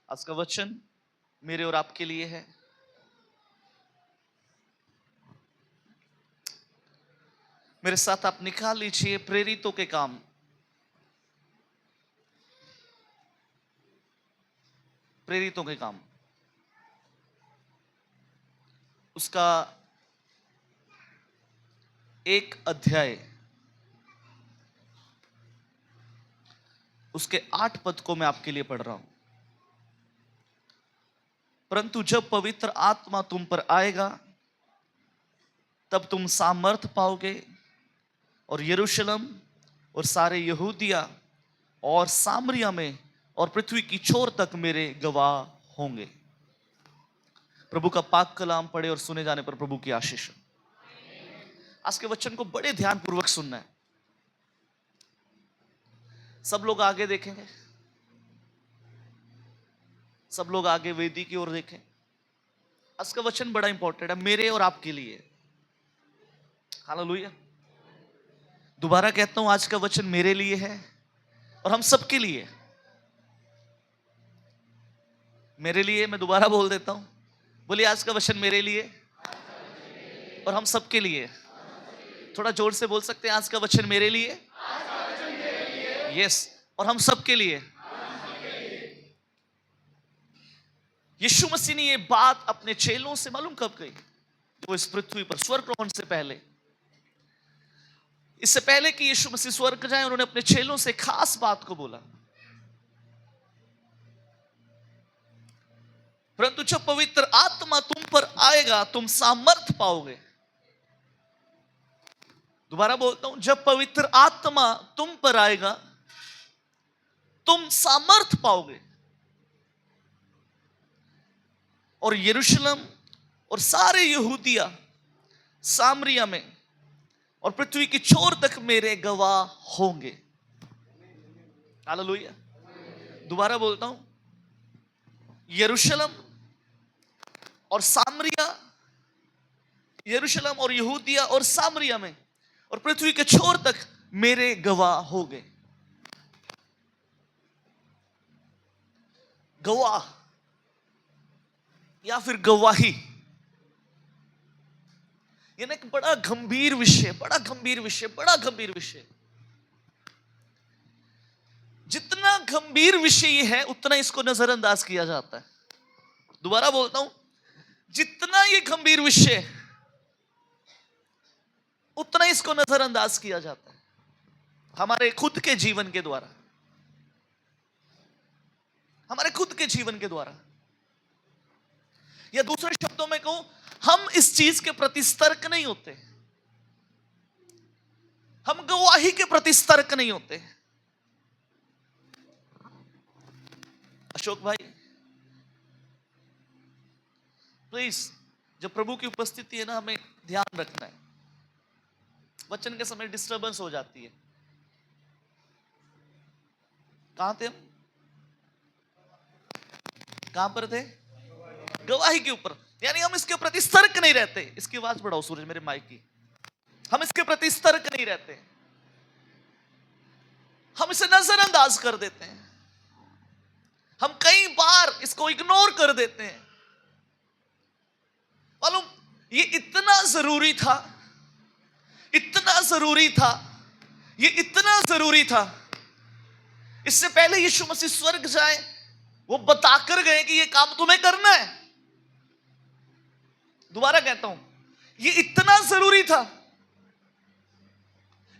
आज का वचन मेरे और आपके लिए है। मेरे साथ आप निकाल लीजिए प्रेरितों के काम। प्रेरितों के काम उसका एक अध्याय, उसके 8 पद को मैं आपके लिए पढ़ रहा हूं। परंतु जब पवित्र आत्मा तुम पर आएगा तब तुम सामर्थ पाओगे और यरूशलेम और सारे यहूदिया और सामरिया में और पृथ्वी की छोर तक मेरे गवाह होंगे। प्रभु का पाक कलाम पढ़े और सुने जाने पर प्रभु की आशीष। आज के वचन को बड़े ध्यान पूर्वक सुनना है। सब लोग आगे देखेंगे, सब लोग आगे वेदी की ओर देखें। आज का वचन बड़ा इंपॉर्टेंट है मेरे और आपके लिए। हालेलुया। दोबारा कहता हूं, आज का वचन मेरे लिए है और हम सबके लिए। मेरे लिए, मैं दोबारा बोल देता हूं, बोलिए आज का वचन मेरे लिए और हम सबके लिए। थोड़ा जोर से बोल सकते हैं, आज का वचन मेरे लिए, यस, और हम सबके लिए। यीशु मसीह ने ये बात अपने चेलों से मालूम कब कही? वो इस पृथ्वी पर स्वर्गारोहण से पहले, इससे पहले कि यीशु मसीह स्वर्ग जाए, उन्होंने अपने चेलों से खास बात को बोला। परंतु जब पवित्र आत्मा तुम पर आएगा तुम सामर्थ पाओगे। दोबारा बोलता हूं, जब पवित्र आत्मा तुम पर आएगा तुम सामर्थ पाओगे और यरूशलेम और सारे यहूदिया, सामरिया में और पृथ्वी की छोर तक मेरे गवाह होंगे। हालेलुया। दोबारा बोलता हूं, यरूशलेम और सामरिया, यरूशलेम और यहूदिया और सामरिया में और पृथ्वी के छोर तक मेरे गवाह होंगे। गवाह या फिर गवाही, ये एक बड़ा गंभीर विषय, बड़ा गंभीर विषय, बड़ा गंभीर विषय। जितना गंभीर विषय ये है उतना इसको नजरअंदाज किया जाता है। दोबारा बोलता हूं, जितना ये गंभीर विषय उतना इसको नजरअंदाज किया जाता है हमारे खुद के जीवन के द्वारा, हमारे खुद के जीवन के द्वारा। या दूसरे शब्दों में कहूं, हम इस चीज के प्रति सतर्क नहीं होते, हम गवाही के प्रति सतर्क नहीं होते। अशोक भाई प्लीज, जब प्रभु की उपस्थिति है ना, हमें ध्यान रखना है। वचन के समय डिस्टर्बेंस हो जाती है। कहां थे हम? कहां पर थे? गवाही के ऊपर। यानी हम इसके प्रति सतर्क नहीं रहते। इसकी आवाज बढ़ाओ सूरज, मेरे माइक की। हम इसके प्रति सतर्क नहीं रहते, हम इसे नजरअंदाज कर देते हैं, हम कई बार इसको इग्नोर कर देते हैं। मालूम, ये इतना जरूरी था, इतना जरूरी था, ये इतना जरूरी था। इससे पहले यीशु मसीह स्वर्ग जाए वो बताकर गए कि ये काम तुम्हें करना है। दोबारा कहता हूं, ये इतना जरूरी था।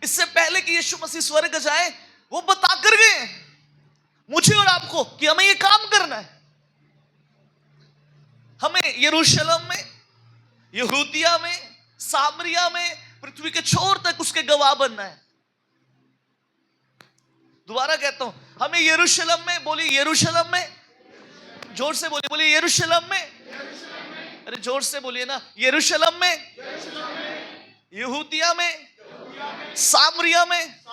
इससे पहले कि यीशु मसीह स्वर्ग जाए वो बताकर गए मुझे और आपको कि हमें ये काम करना है। हमें यरूशलेम में, यहूदिया में, सामरिया में, पृथ्वी के छोर तक उसके गवाह बनना है। दोबारा कहता हूं, हमें यरूशलेम में, बोलिए यरूशलेम में, जोर से बोलिए, बोलिए यरूशलेम में, अरे जोर से बोलिए ना, यरूशलेम में, यहूदिया में, सामरिया में,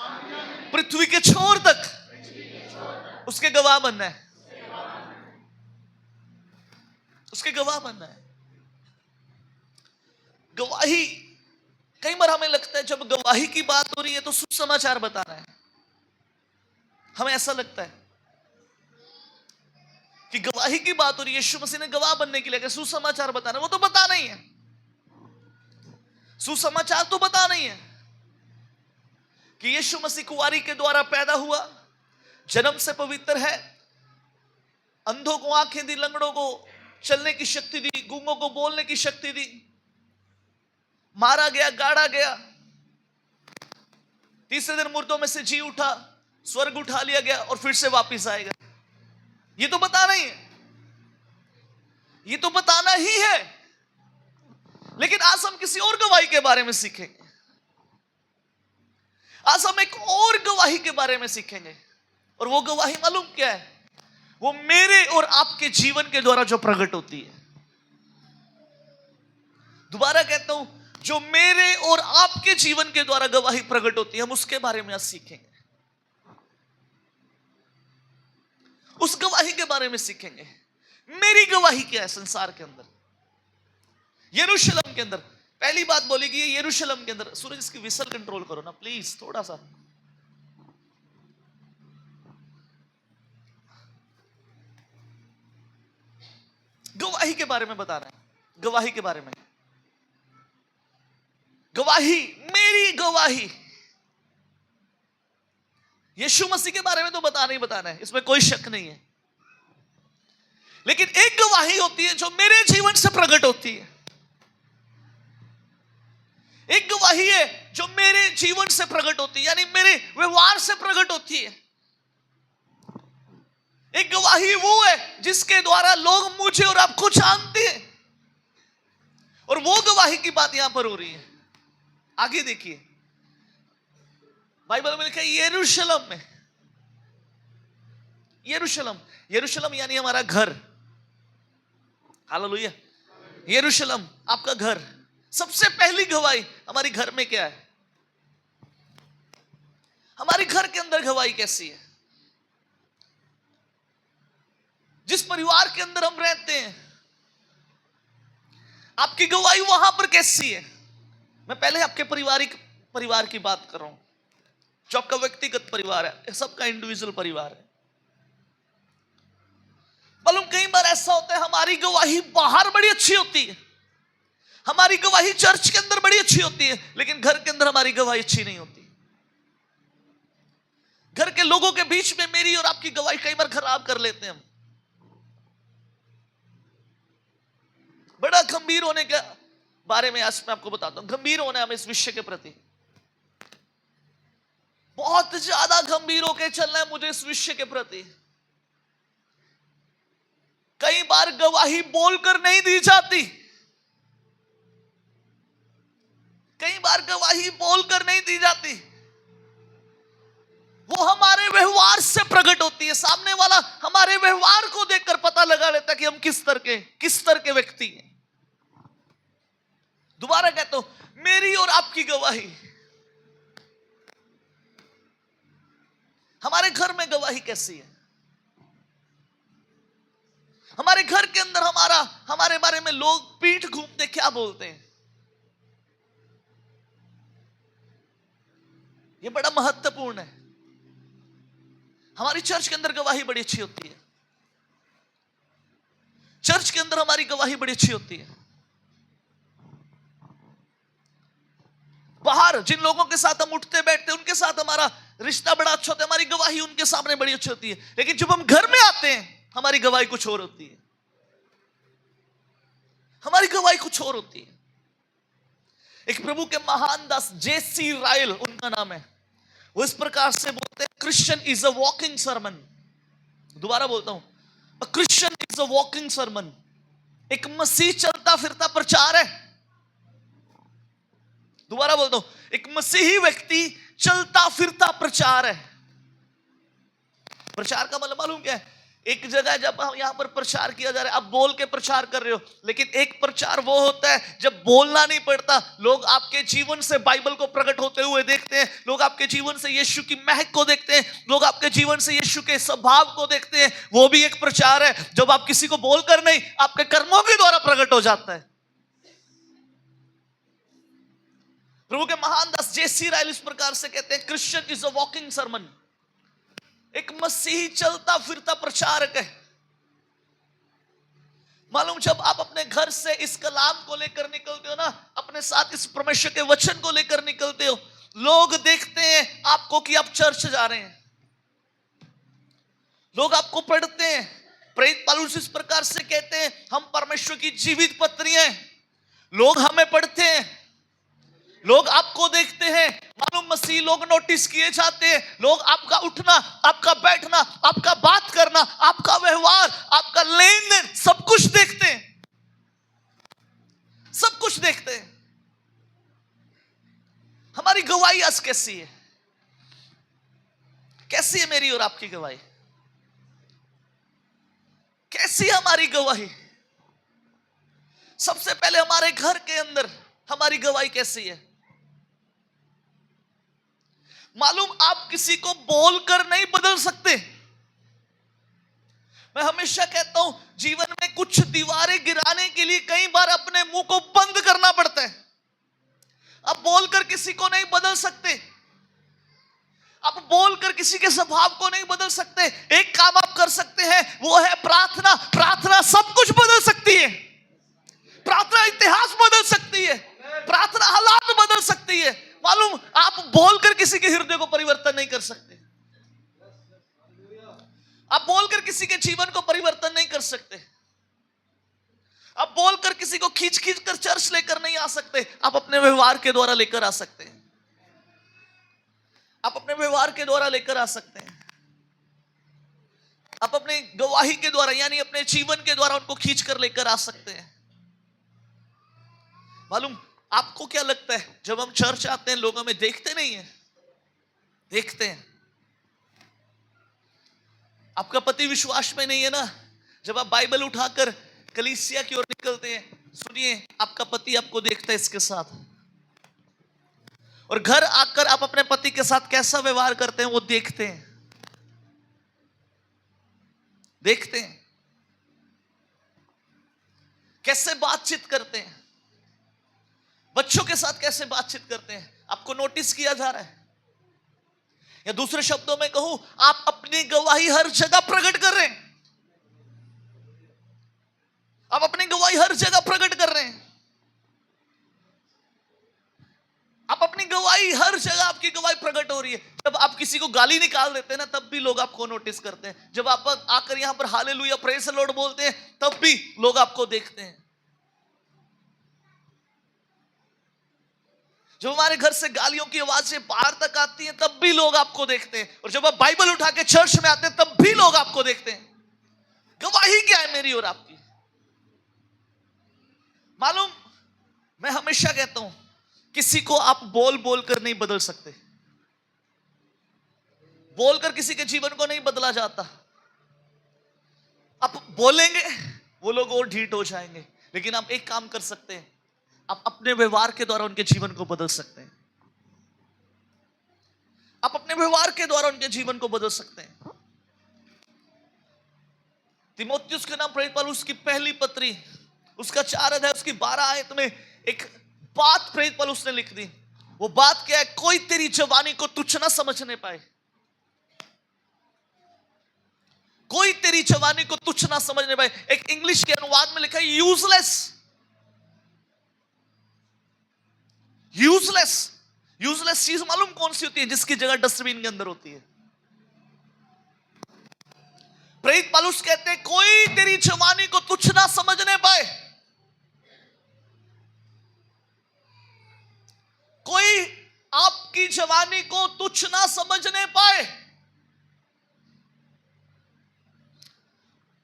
पृथ्वी के छोर तक उसके गवाह बनना है, उसके गवाह बनना है। गवाही, कई बार हमें लगता है जब गवाही की बात हो रही है तो सुसमाचार बताना है। हमें ऐसा लगता है, कि गवाही की बात हो रही है, यीशु मसीह ने गवाह बनने के लिए कहा, सुसमाचार बताना, वो तो बता नहीं है, सुसमाचार तो बता नहीं है कि यीशु मसीह कुंवारी के द्वारा पैदा हुआ, जन्म से पवित्र है, अंधों को आंखें दी, लंगड़ों को चलने की शक्ति दी, गूंगों को बोलने की शक्ति दी, मारा गया, गाड़ा गया, तीसरे दिन मुर्दों में से जी उठा, स्वर्ग उठा लिया गया और फिर से वापस आएगा। ये तो बता नहीं है, ये तो बताना ही है। लेकिन आज हम किसी और गवाही के बारे में सीखेंगे, आज हम एक और गवाही के बारे में सीखेंगे, और वो गवाही मालूम क्या है? वो मेरे और आपके जीवन के द्वारा जो प्रकट होती है। दोबारा कहता हूं, जो मेरे और आपके जीवन के द्वारा गवाही प्रकट होती है, हम उसके बारे में आज सीखेंगे, उस गवाही के बारे में सीखेंगे। मेरी गवाही क्या है संसार के अंदर, यरूशलेम के अंदर? पहली बात बोलेगी ये यरूशलेम के अंदर। सूरज, इसकी विसल कंट्रोल करो ना प्लीज, थोड़ा सा। गवाही के बारे में बता रहे हैं, गवाही के बारे में। गवाही, मेरी गवाही, यीशु मसीह के बारे में तो बताना ही बताना है, इसमें कोई शक नहीं है। लेकिन एक गवाही होती है जो मेरे जीवन से प्रकट होती है, एक गवाही है जो मेरे जीवन से प्रकट होती है, यानी मेरे व्यवहार से प्रकट होती है। एक गवाही वो है जिसके द्वारा लोग मुझे और आपको जानते हैं, और वो गवाही की बात यहां पर हो रही है। आगे देखिए, बाइबल में लिखा है यरूशलेम में, यरूशलेम, यरूशलेम यानी हमारा घर। हालेलुया। यरूशलेम आपका घर। सबसे पहली गवाही हमारी घर में क्या है? हमारी घर के अंदर गवाही कैसी है? जिस परिवार के अंदर हम रहते हैं, आपकी गवाही वहां पर कैसी है? मैं पहले आपके परिवार की बात कर रहा हूं, जो आपका व्यक्तिगत परिवार है, सबका इंडिविजुअल परिवार है। मालूम, कई बार ऐसा होता है हमारी गवाही बाहर बड़ी अच्छी होती है, हमारी गवाही चर्च के अंदर बड़ी अच्छी होती है, लेकिन घर के अंदर हमारी गवाही अच्छी नहीं होती। घर के लोगों के बीच में मेरी और आपकी गवाही कई बार खराब कर लेते हैं हम। बड़ा गंभीर होने के बारे में आज मैं आपको बताता हूं, गंभीर होना है हमें इस विषय के प्रति, बहुत ज्यादा गंभीर होकर चलना है मुझे इस विषय के प्रति। कई बार गवाही बोलकर नहीं दी जाती, कई बार गवाही बोलकर नहीं दी जाती, वो हमारे व्यवहार से प्रकट होती है। सामने वाला हमारे व्यवहार को देखकर पता लगा लेता कि हम किस तरह के व्यक्ति हैं। दोबारा कहता हूं, मेरी और आपकी गवाही, हमारे घर में गवाही कैसी है? हमारे घर के अंदर हमारे बारे में लोग पीठ घूमते क्या बोलते हैं? यह बड़ा महत्वपूर्ण है। हमारी चर्च के अंदर गवाही बड़ी अच्छी होती है, चर्च के अंदर हमारी गवाही बड़ी अच्छी होती है। बाहर जिन लोगों के साथ हम उठते बैठते उनके साथ हमारा रिश्ता बड़ा अच्छा होता है, हमारी गवाही उनके सामने बड़ी अच्छी होती है। लेकिन जब हम घर में आते हैं, हमारी गवाही कुछ और होती है, हमारी गवाही कुछ और होती है। एक प्रभु के महान दास जेसी रायल उनका नाम है, वो इस प्रकार से बोलते हैं, Christian is a walking sermon. दोबारा बोलता हूं, a Christian is a walking sermon. एक मसीह चलता फिरता प्रचार है। दोबारा बोलता हूं, एक मसीही व्यक्ति चलता फिरता प्रचार है। प्रचार का मतलब मालूम क्या है? एक जगह जब यहां पर प्रचार किया जा रहा है, आप बोल के प्रचार कर रहे हो, लेकिन एक प्रचार वो होता है जब बोलना नहीं पड़ता, लोग आपके जीवन से बाइबल को प्रकट होते हुए देखते हैं, लोग आपके जीवन से यीशु की महक को देखते हैं, लोग आपके जीवन से यीशु के स्वभाव को देखते हैं। वो भी एक प्रचार है, जब आप किसी को बोलकर नहीं, आपके कर्मों के द्वारा प्रकट हो जाता है। प्रभु के महान दास जेसी रायल इस प्रकार से कहते हैं, Christian is a walking sermon. एक मसीही चलता फिरता प्रचारक है। मालूम, जब आप अपने घर से इस कलाम को लेकर निकलते हो ना, अपने साथ इस परमेश्वर के वचन को लेकर निकलते हो, लोग देखते हैं आपको कि आप चर्च जा रहे हैं, लोग आपको पढ़ते हैं। प्रेरित पौलुस इस प्रकार से कहते हैं, हम परमेश्वर की जीवित पत्री हैं। लोग हमें पढ़ते हैं, लोग आपको देखते हैं। मालूम, मसीह लोग नोटिस किए जाते हैं। लोग आपका उठना, आपका बैठना, आपका बात करना, आपका व्यवहार, आपका लेन देन, सब कुछ देखते हैं, सब कुछ देखते हैं। हमारी गवाही आज कैसी है? कैसी है मेरी और आपकी गवाही? कैसी है हमारी गवाही? सबसे पहले हमारे घर के अंदर हमारी गवाही कैसी है? मालूम, आप किसी को बोलकर नहीं बदल सकते। मैं हमेशा कहता हूं, जीवन में कुछ दीवारें गिराने के लिए कई बार अपने मुंह को बंद करना पड़ता है। आप बोलकर किसी को नहीं बदल सकते, आप बोलकर किसी के स्वभाव को नहीं बदल सकते। एक काम आप कर सकते हैं, वो है प्रार्थना। प्रार्थना सब कुछ बदल सकती है। प्रार्थना इतिहास बदल सकती है, प्रार्थना हालात बदल सकती है। मालूम, आप बोलकर किसी के हृदय को परिवर्तन नहीं कर सकते, आप बोलकर किसी के जीवन को परिवर्तन नहीं कर सकते, आप बोलकर किसी को खींच खींच कर चर्च लेकर नहीं आ सकते। आप अपने व्यवहार के द्वारा लेकर आ सकते हैं, आप अपने व्यवहार के द्वारा लेकर आ सकते हैं। आप अपने गवाही के द्वारा, यानी अपने जीवन के द्वारा उनको खींच कर लेकर आ सकते हैं। मालूम, आपको क्या लगता है, जब हम चर्च आते हैं लोग हमें देखते नहीं है? देखते हैं। आपका पति विश्वास में नहीं है ना, जब आप बाइबल उठाकर कलीसिया की ओर निकलते हैं, सुनिए, आपका पति आपको देखता है इसके साथ, और घर आकर आप अपने पति के साथ कैसा व्यवहार करते हैं वो देखते हैं, देखते हैं। कैसे बातचीत करते हैं, बच्चों के साथ कैसे बातचीत करते हैं, आपको नोटिस किया जा रहा है? या दूसरे शब्दों में कहूं, आप अपनी गवाही हर जगह प्रकट कर रहे हैं, आप अपनी गवाही हर जगह प्रकट कर रहे हैं। आप अपनी गवाही हर जगह, आपकी गवाही प्रकट हो रही है। जब आप किसी को गाली निकाल देते हैं ना, तब भी लोग आपको नोटिस करते हैं। जब आप आकर यहां पर हालेलुया प्रेज द लॉर्ड बोलते हैं, तब भी लोग आपको देखते हैं। जब हमारे घर से गालियों की आवाजें बाहर तक आती हैं, तब भी लोग आपको देखते हैं। और जब आप बाइबल उठा के चर्च में आते हैं, तब भी लोग आपको देखते हैं। गवाही क्या है मेरी और आपकी? मालूम, मैं हमेशा कहता हूं, किसी को आप बोल बोल कर नहीं बदल सकते, बोलकर किसी के जीवन को नहीं बदला जाता। आप बोलेंगे, वो लोग और ढीठ हो जाएंगे, लेकिन आप एक काम कर सकते हैं, आप अपने व्यवहार के द्वारा उनके जीवन को बदल सकते हैं। आप अपने व्यवहार के द्वारा उनके जीवन को बदल सकते हैं। तीमुथियुस के नाम प्रेरित पौलुस की पहली पत्री, उसका 4 अध्याय, उसकी 12 आयत में एक बात प्रेरित पौलुस ने लिख दी। वो बात क्या है? कोई तेरी जवानी को तुच्छ ना समझने पाए, कोई तेरी जवानी को तुच्छ ना समझने पाए। एक इंग्लिश के अनुवाद में लिखा है यूजलेस। यूजलेस, यूजलेस चीज मालूम कौन सी होती है? जिसकी जगह डस्टबिन के अंदर होती है। प्रेरित पौलुस कहते हैं, कोई तेरी जवानी को तुच्छ ना समझने पाए, कोई आपकी जवानी को तुच्छ ना समझने पाए।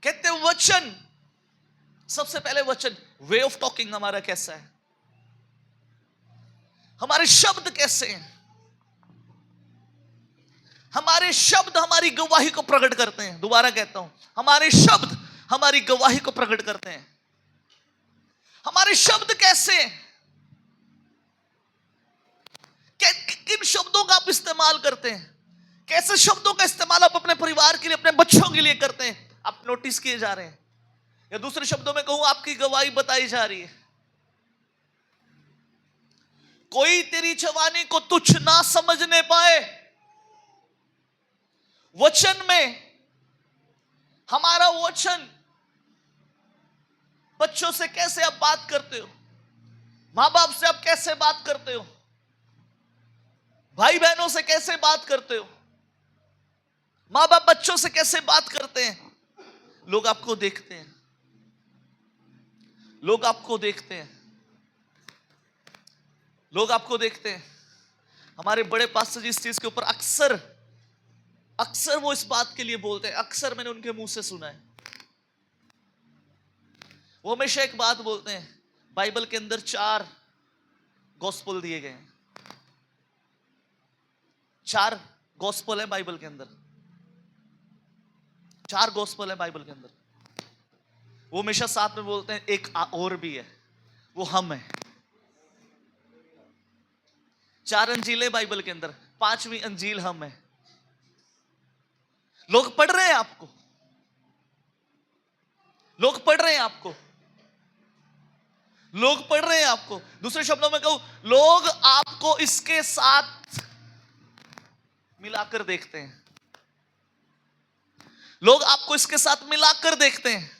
कहते वचन, सबसे पहले वचन, वे ऑफ टॉकिंग हमारा कैसा है, हमारे शब्द कैसे हैं। हमारे शब्द हमारी गवाही को प्रकट करते हैं। दोबारा कहता हूं, हमारे शब्द हमारी गवाही को प्रकट करते हैं। हमारे शब्द कैसे हैं? किन शब्दों का आप इस्तेमाल करते हैं? कैसे शब्दों का इस्तेमाल आप अपने परिवार के लिए, अपने बच्चों के लिए करते हैं? आप नोटिस किए जा रहे हैं? या दूसरे शब्दों में कहूं, आपकी गवाही बताई जा रही है। कोई तेरी जवानी को तुच्छ ना समझने पाए। वचन में, हमारा वचन बच्चों से कैसे आप बात करते हो, माँ बाप से आप कैसे बात करते हो, भाई बहनों से कैसे बात करते हो, माँ बाप बच्चों से कैसे बात करते हैं। लोग आपको देखते हैं, लोग आपको देखते हैं, लोग आपको देखते हैं। हमारे बड़े पास्टर जी इस चीज के ऊपर अक्सर अक्सर वो इस बात के लिए बोलते हैं, अक्सर मैंने उनके मुंह से सुना है। वो हमेशा एक बात बोलते हैं, बाइबल के अंदर 4 गॉस्पेल दिए गए हैं, 4 गॉस्पेल है बाइबल के अंदर, 4 गॉस्पेल है बाइबल के अंदर। वो हमेशा साथ में बोलते हैं एक और भी है, वो हम है। 4 अंजीलें बाइबल के अंदर, 5वीं अंजील हम है। लोग पढ़ रहे हैं आपको, लोग पढ़ रहे हैं आपको, लोग पढ़ रहे हैं आपको। दूसरे शब्दों में कहूं, लोग आपको इसके साथ मिलाकर देखते हैं, लोग आपको इसके साथ मिलाकर देखते हैं।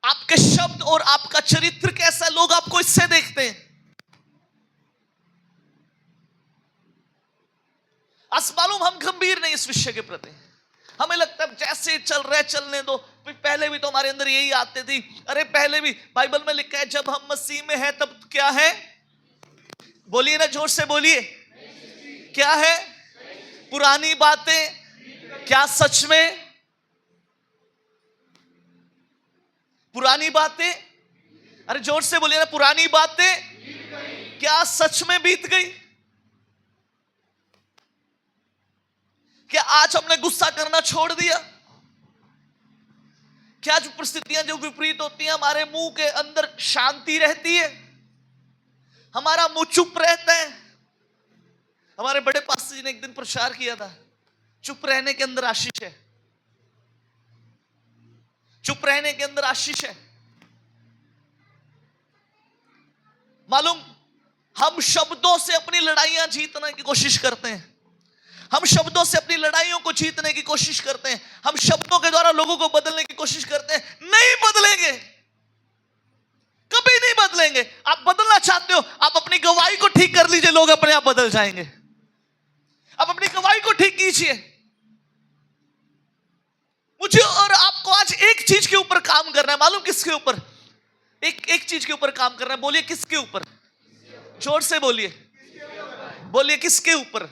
आपके शब्द और आपका चरित्र कैसा है, लोग आपको इससे देखते हैं। आज मालूम हम गंभीर नहीं इस विषय के प्रति, हमें लगता है जैसे चल रहा है चलने दो। पहले भी तो हमारे अंदर यही आते थी, अरे पहले भी बाइबल में लिखा है जब हम मसीह में हैं तब क्या है, बोलिए ना, जोर से बोलिए, क्या है, पुरानी बातें क्या सच में, पुरानी बातें, अरे जोर से बोलिए ना, पुरानी बातें क्या सच में बीत गई। क्या आज हमने गुस्सा करना छोड़ दिया? क्या जो परिस्थितियां जो विपरीत होती हैं, हमारे मुंह के अंदर शांति रहती है, हमारा मुंह चुप रहता है। हमारे बड़े पास्टर जी ने एक दिन प्रचार किया था, चुप रहने के अंदर आशीष है, चुप रहने के अंदर आशीष है। मालूम, हम शब्दों से अपनी लड़ाइयां जीतने की कोशिश करते हैं, हम शब्दों से अपनी लड़ाइयों को जीतने की कोशिश करते हैं, हम शब्दों के द्वारा लोगों को बदलने की कोशिश करते हैं। नहीं बदलेंगे, कभी नहीं बदलेंगे। आप बदलना चाहते हो, आप अपनी गवाही को ठीक कर लीजिए, लोग अपने आप बदल जाएंगे। आप अपनी गवाही को ठीक कीजिए। मुझे और आपको आज एक चीज के ऊपर काम करना है, मालूम किसके ऊपर? एक चीज के ऊपर काम करना है। बोलिए किसके ऊपर, जोर से बोलिए, बोलिए किसके ऊपर,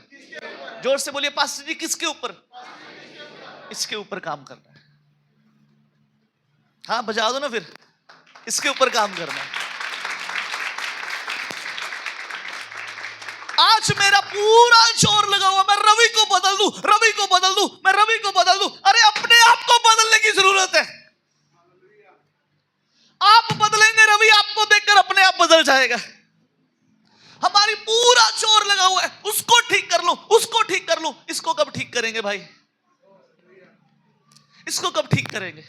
जोर से बोलिए, पास्टर जी किसके ऊपर? इसके ऊपर काम करना है। हाँ बजा दो ना फिर, इसके ऊपर काम करना है। आज मेरा पूरा जोर लगा हुआ, मैं रवि को बदल दूं, रवि को बदल दूं, मैं रवि को बदल दूं। अरे अपने आप को बदलने की जरूरत है। आप बदलेंगे, रवि आपको देखकर अपने आप बदल जाएगा। हमारी पूरा जोर लगा हुआ है, उसको ठीक कर लूं, उसको ठीक कर लूं। इसको कब ठीक करेंगे भाई? इसको कब ठीक करेंगे?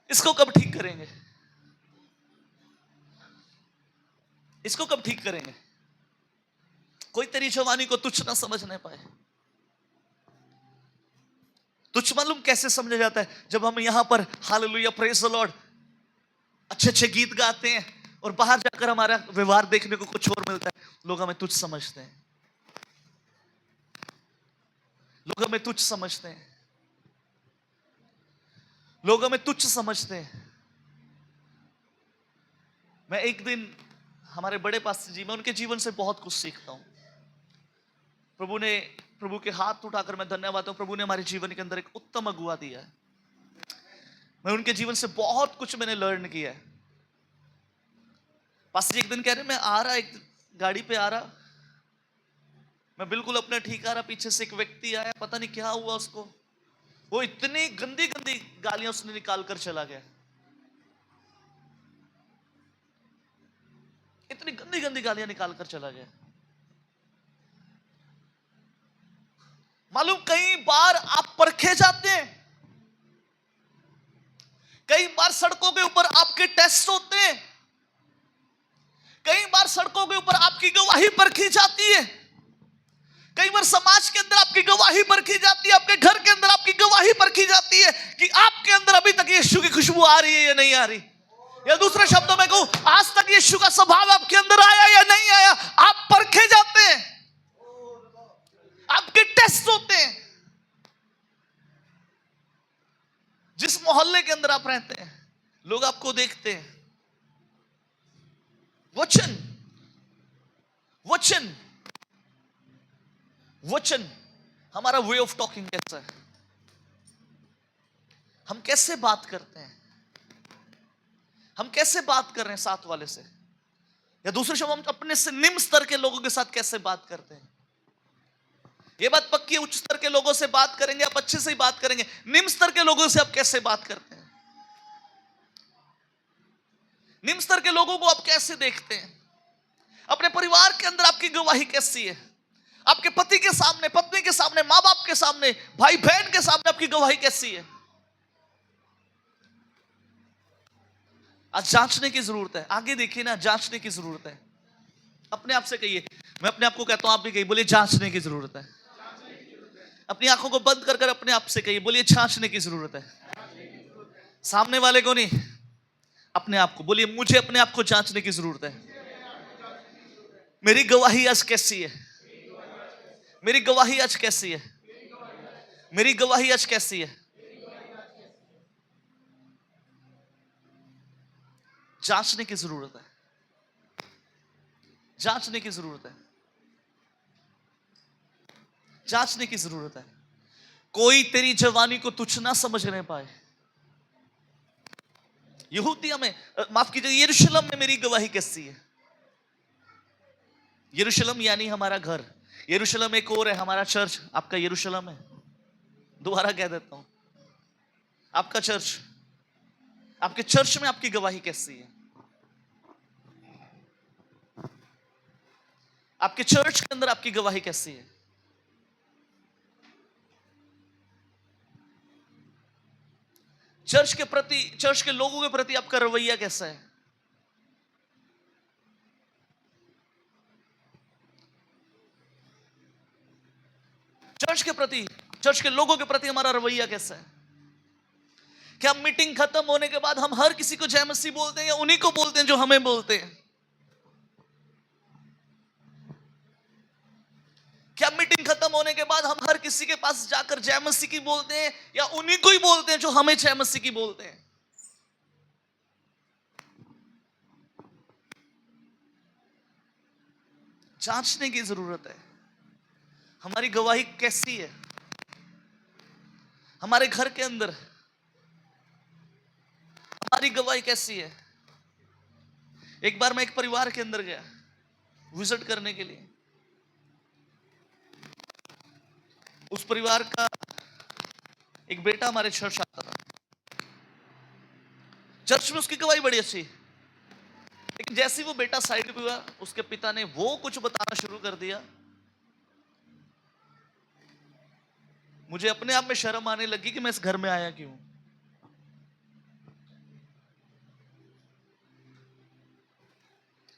इसको कब ठीक करेंगे? इसको कब ठीक करेंगे? कोई तेरी जवानी को तुच्छ ना समझने पाए। तुच्छ मालूम कैसे समझा जाता है? जब हम यहां पर हालेलुया प्रेज द लॉर्ड अच्छे अच्छे गीत गाते हैं और बाहर जाकर हमारा व्यवहार देखने को कुछ और मिलता है, लोग हमें तुच्छ समझते हैं, लोग हमें तुच्छ समझते हैं, लोग हमें तुच्छ समझते हैं। मैं एक दिन हमारे बड़े पास्टर जी, मैं उनके जीवन से बहुत कुछ सीखता हूं। प्रभु के हाथ उठाकर मैं धन्यवाद हूं, प्रभु ने हमारे जीवन के अंदर एक उत्तम अगुवा दिया है। मैं उनके जीवन से बहुत कुछ मैंने लर्न किया है। पास्टर जी एक दिन कह रहे, मैं आ रहा, एक गाड़ी पे आ रहा, मैं बिल्कुल अपने ठीक आ रहा, पीछे से एक व्यक्ति आया, पता नहीं क्या हुआ उसको, वो इतनी गंदी गंदी गालियां उसने निकाल कर चला गया, इतनी गंदी गंदी गालियां निकाल कर चला गया। मालूम, कई बार आप परखे जाते हैं, कई बार सड़कों के ऊपर आपके टेस्ट होते हैं, कई बार सड़कों के ऊपर आपकी गवाही परखी जाती है, कई बार समाज के अंदर आपकी गवाही परखी जाती है, आपके घर के अंदर आपकी गवाही परखी जाती है कि आप या नहीं आ रही? या दूसरे शब्दों में कहूं, आज तक यीशु का स्वभाव आपके अंदर आया या नहीं आया? आप परखे जाते हैं, आपके टेस्ट होते हैं। जिस मोहल्ले के अंदर आप रहते हैं, लोग आपको देखते हैं। वचन वचन वचन हमारा वे ऑफ टॉकिंग कैसा है? हम कैसे बात करते हैं? हम कैसे बात कर रहे हैं साथ वाले से? या दूसरे शब्द, हम अपने से निम्न स्तर के लोगों के साथ कैसे बात करते हैं? ये बात पक्की है, उच्च स्तर के लोगों से बात करेंगे आप अच्छे से ही बात करेंगे। निम्न स्तर के लोगों से आप कैसे बात करते हैं? निम्न स्तर के लोगों को आप कैसे देखते हैं? अपने परिवार के अंदर आपकी गवाही कैसी है? आपके पति के सामने, पत्नी के सामने, माँ बाप के सामने, भाई बहन के सामने आपकी गवाही कैसी है? आज जांचने की जरूरत है। आगे देखिए ना, जांचने की जरूरत है। अपने आप से कहिए, मैं अपने आप को कहता हूं, आप भी कहिए, बोलिए जांचने की जरूरत है। अपनी आंखों को बंद कर कर अपने आप से कहिए, बोलिए जांचने की जरूरत है। सामने वाले को नहीं, अपने आप को बोलिए, मुझे अपने आप को जांचने की जरूरत है। मेरी गवाही आज कैसी है? मेरी गवाही आज कैसी है? मेरी गवाही आज कैसी है? जांचने की जरूरत है। जांचने की जरूरत है। जांचने की जरूरत है। कोई तेरी जवानी को तुच्छ ना समझने पाए। यहूदिया में, माफ कीजिए, यरूशलेम में मेरी गवाही कैसी है? यरूशलेम यानी हमारा घर। यरूशलेम एक और है, हमारा चर्च आपका यरूशलेम है। दोबारा कह देता हूं, आपका चर्च, आपके चर्च में आपकी गवाही कैसी है? आपके चर्च के अंदर आपकी गवाही कैसी है? चर्च के प्रति, चर्च के लोगों के प्रति आपका रवैया कैसा है? चर्च के प्रति, चर्च के लोगों के प्रति हमारा रवैया कैसा है? क्या मीटिंग खत्म होने के बाद हम हर किसी को जय मसीह बोलते हैं, या उन्हीं को बोलते हैं जो हमें बोलते हैं? क्या मीटिंग खत्म होने के बाद हम हर किसी के पास जाकर जय मसीह की बोलते हैं, या उन्हीं को ही बोलते हैं जो हमें जय मसीह की बोलते हैं? जांचने की जरूरत है। हमारी गवाही कैसी है? हमारे घर के अंदर हमारी गवाही कैसी है? एक बार मैं एक परिवार के अंदर गया विजिट करने के लिए। उस परिवार का एक बेटा हमारे चर्च आता था। चर्च में उसकी गवाही बड़ी अच्छी, लेकिन जैसे ही वो बेटा साइड पे हुआ, उसके पिता ने वो कुछ बताना शुरू कर दिया, मुझे अपने आप में शर्म आने लगी कि मैं इस घर में आया क्यों।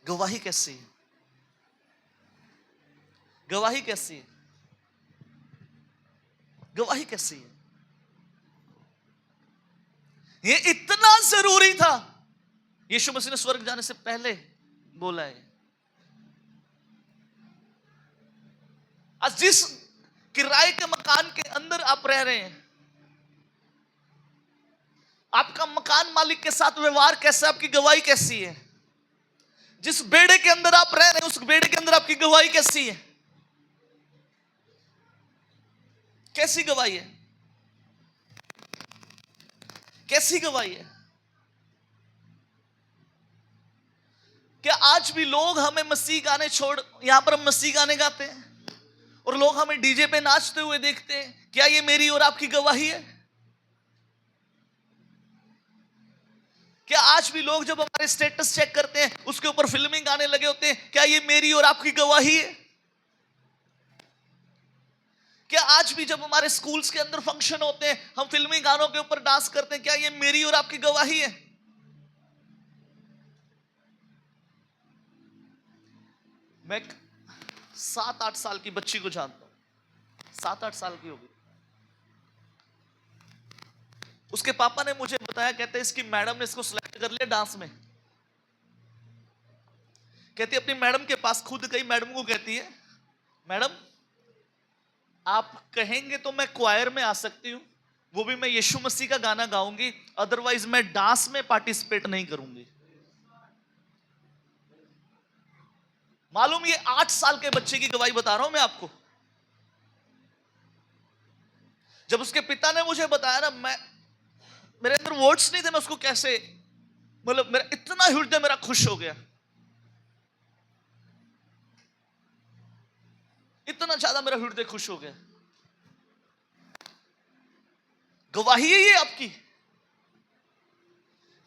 गवाही कैसी है? गवाही कैसी है? गवाही कैसी है? ये इतना जरूरी था, यीशु मसीह ने स्वर्ग जाने से पहले बोला है। आज जिस किराए के मकान के अंदर आप रह रहे हैं, आपका मकान मालिक के साथ व्यवहार कैसा है? आपकी गवाही कैसी है? जिस बेड़े के अंदर आप रह रहे हैं, उस बेड़े के अंदर आपकी गवाही कैसी है? कैसी गवाही है? कैसी गवाही है? क्या आज भी लोग हमें मसीह गाने छोड़, यहां पर हम मसीह गाने गाते हैं और लोग हमें डीजे पे नाचते हुए देखते हैं, क्या ये मेरी और आपकी गवाही है? क्या आज भी लोग जब हमारे स्टेटस चेक करते हैं, उसके ऊपर फिल्मी गाने लगे होते हैं, क्या ये मेरी और आपकी गवाही है? क्या आज भी जब हमारे स्कूल्स के अंदर फंक्शन होते हैं, हम फिल्मी गानों के ऊपर डांस करते हैं, क्या ये मेरी और आपकी गवाही है? मैं 7-8 साल की बच्ची को जानता हूं, 7-8 साल की होगी। उसके पापा ने मुझे बताया, कहते इसकी मैडम ने इसको सिलेक्ट कर लिया डांस में। कहती अपनी मैडम के पास खुद गई, मैडम को कहती है, मैडम आप कहेंगे तो मैं क्वायर में आ सकती हूं, वो भी मैं यीशु मसीह का गाना गाऊंगी, अदरवाइज मैं डांस में पार्टिसिपेट नहीं करूंगी। मालूम, ये 8 साल के बच्चे की गवाही बता रहा हूं मैं आपको। जब उसके पिता ने मुझे बताया ना, मेरे अंदर वर्ड्स नहीं थे, मैं उसको कैसे, मतलब मेरा इतना हृदय मेरा खुश हो गया, इतना ज्यादा मेरा हृदय खुश हो गया। गवाही है ये आपकी,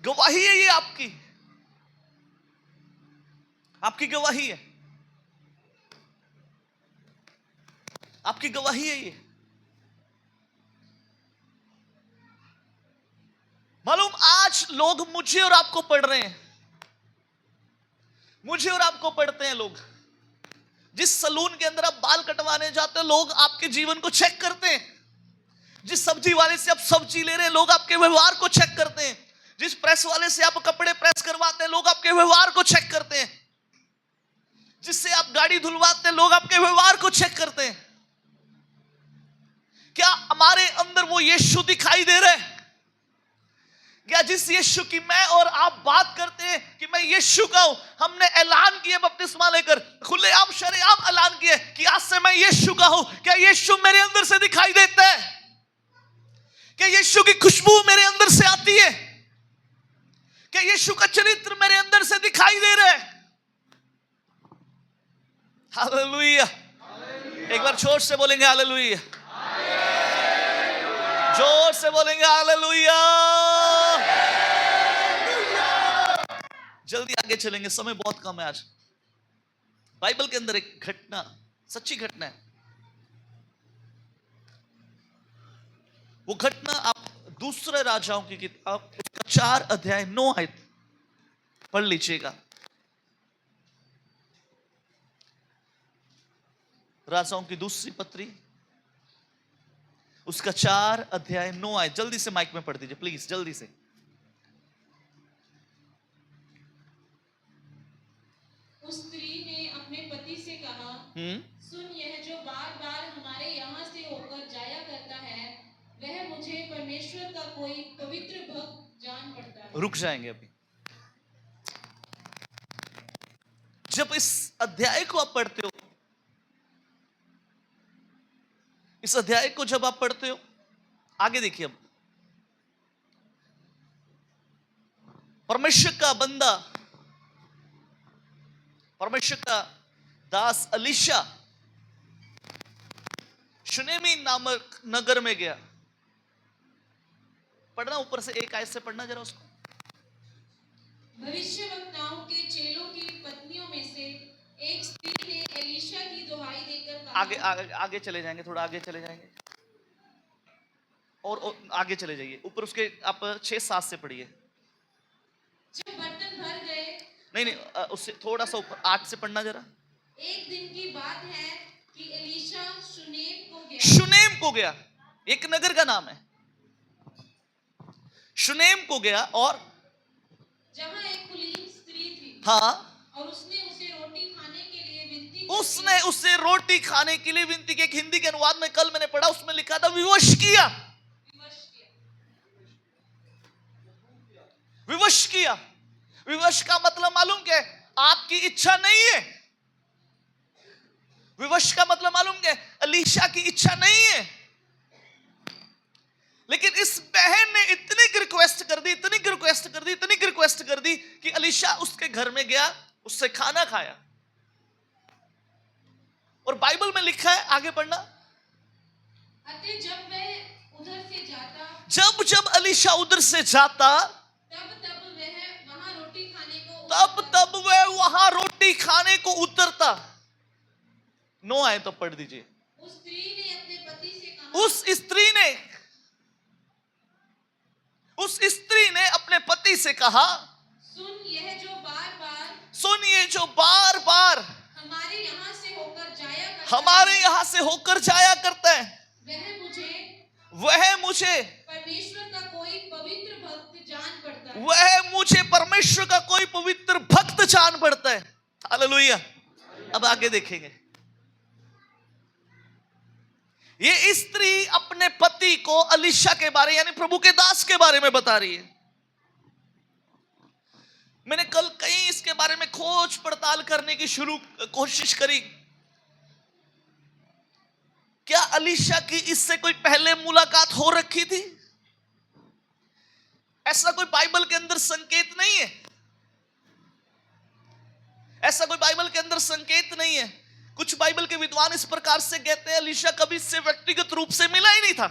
गवाही है ये आपकी, आपकी गवाही है, आपकी गवाही है ये। मालूम, आज लोग मुझे और आपको पढ़ रहे हैं, मुझे और आपको पढ़ते हैं लोग। जिस सलून के अंदर आप बाल कटवाने जाते हो, लोग आपके जीवन को चेक करते हैं। जिस सब्जी वाले से आप सब्जी ले रहे हैं, लोग आपके व्यवहार को चेक करते हैं। जिस प्रेस वाले से आप कपड़े प्रेस करवाते हैं, लोग आपके व्यवहार को चेक करते हैं। जिससे आप गाड़ी धुलवाते हैं, लोग आपके व्यवहार को चेक करते हैं। क्या हमारे अंदर वो यीशु दिखाई दे रहा है? क्या जिस यीशु की मैं और आप बात करते हैं कि मैं यीशु का हूं, हमने ऐलान किया बपतिस्मा लेकर, खुलेआम शरेआम ऐलान किया कि आज से मैं यीशु का हूं, क्या यीशु मेरे अंदर से दिखाई देता है? क्या यीशु की खुशबू मेरे अंदर से आती है? क्या यीशु का चरित्र मेरे अंदर से दिखाई दे रहा है? हालेलुया। एक बार जोर से बोलेंगे हालेलुया, जोर से बोलेंगे हालेलुया। जल्दी आगे चलेंगे, समय बहुत कम है आज। बाइबल के अंदर एक घटना, सच्ची घटना है। वो घटना आप दूसरे राजाओं की किताब उसका 4 अध्याय 9 आयत पढ़ लीजिएगा। राजाओं की दूसरी पत्री उसका 4 अध्याय 9 आयत। जल्दी से माइक में पढ़ दीजिए प्लीज, जल्दी से। उस स्त्री ने अपने पति से कहा, सुन, यह जो बार बार हमारे यहाँ से होकर जाया करता है, वह मुझे परमेश्वर का कोई पवित्र भक्त जान पड़ता है। रुक जाएंगे अभी। जब इस अध्याय को आप पढ़ते हो, इस अध्याय को जब आप पढ़ते हो, आगे देखिए। अब परमेश्वर का बंदा, परमेश्वर का दास एलीशा शुनेमी नामक नगर में गया। पढ़ना ऊपर से, एक आयत से पढ़ना जरा उसको। भविष्यवक्ताओं के चेलों की पत्नियों में से एक स्त्री ने एलीशा की दुहाई देकर कहा, आगे चले जाएंगे, थोड़ा आगे चले जाएंगे और आगे चले जाइए। ऊपर उसके आप 6-7 से पढ़िए। जब बर्तन भर गए, नहीं, उससे थोड़ा सा ऊपर 8 से पढ़ना जरा। एक दिन की बात है कि एलीशा शुनेम को गया, एक नगर का नाम है। शुनेम को गया और जहां एक कुलीन स्त्री थी, हाँ, और उसने उसे रोटी खाने के लिए विनती की। उसने उसे रोटी खाने के लिए विनती की। एक हिंदी के अनुवाद में कल मैंने पढ़ा, उसमें लिखा था विवश किया। विवश किया। विवश का मतलब मालूम क्या है? आपकी इच्छा नहीं है। विवश का मतलब मालूम क्या है? एलीशा की इच्छा नहीं है, लेकिन इस बहन ने इतनी रिक्वेस्ट कर दी, इतनी रिक्वेस्ट कर दी, इतनी रिक्वेस्ट कर दी कि एलीशा उसके घर में गया, उससे खाना खाया। और बाइबल में लिखा है, आगे पढ़ना। अतः जब वह उधर से जाता, जब एलीशा उधर से जाता, तब वह वहां रोटी खाने को उतरता। 9 आए तो पढ़ दीजिए। उस स्त्री ने अपने पति से कहा, उस स्त्री ने अपने पति से कहा, सुन, यह जो बार बार हमारे यहाँ से होकर जाया करता है, वह मुझे परमेश्वर का कोई पवित्र भक्त जान पड़ता है। वह मुझे परमेश्वर का कोई पवित्र भक्त जान पड़ता है। हालेलुया। अब आगे देखेंगे, ये स्त्री अपने पति को अलीशा के बारे यानी प्रभु के दास के बारे में बता रही है। मैंने कल कहीं इसके बारे में खोज पड़ताल करने की कोशिश करी। क्या अलीशा की इससे कोई पहले मुलाकात हो रखी थी? ऐसा कोई बाइबल के अंदर संकेत नहीं है। ऐसा कोई बाइबल के अंदर संकेत नहीं है। कुछ बाइबल के विद्वान इस प्रकार से कहते हैं अलीशा कभी इससे व्यक्तिगत रूप से मिला ही नहीं था।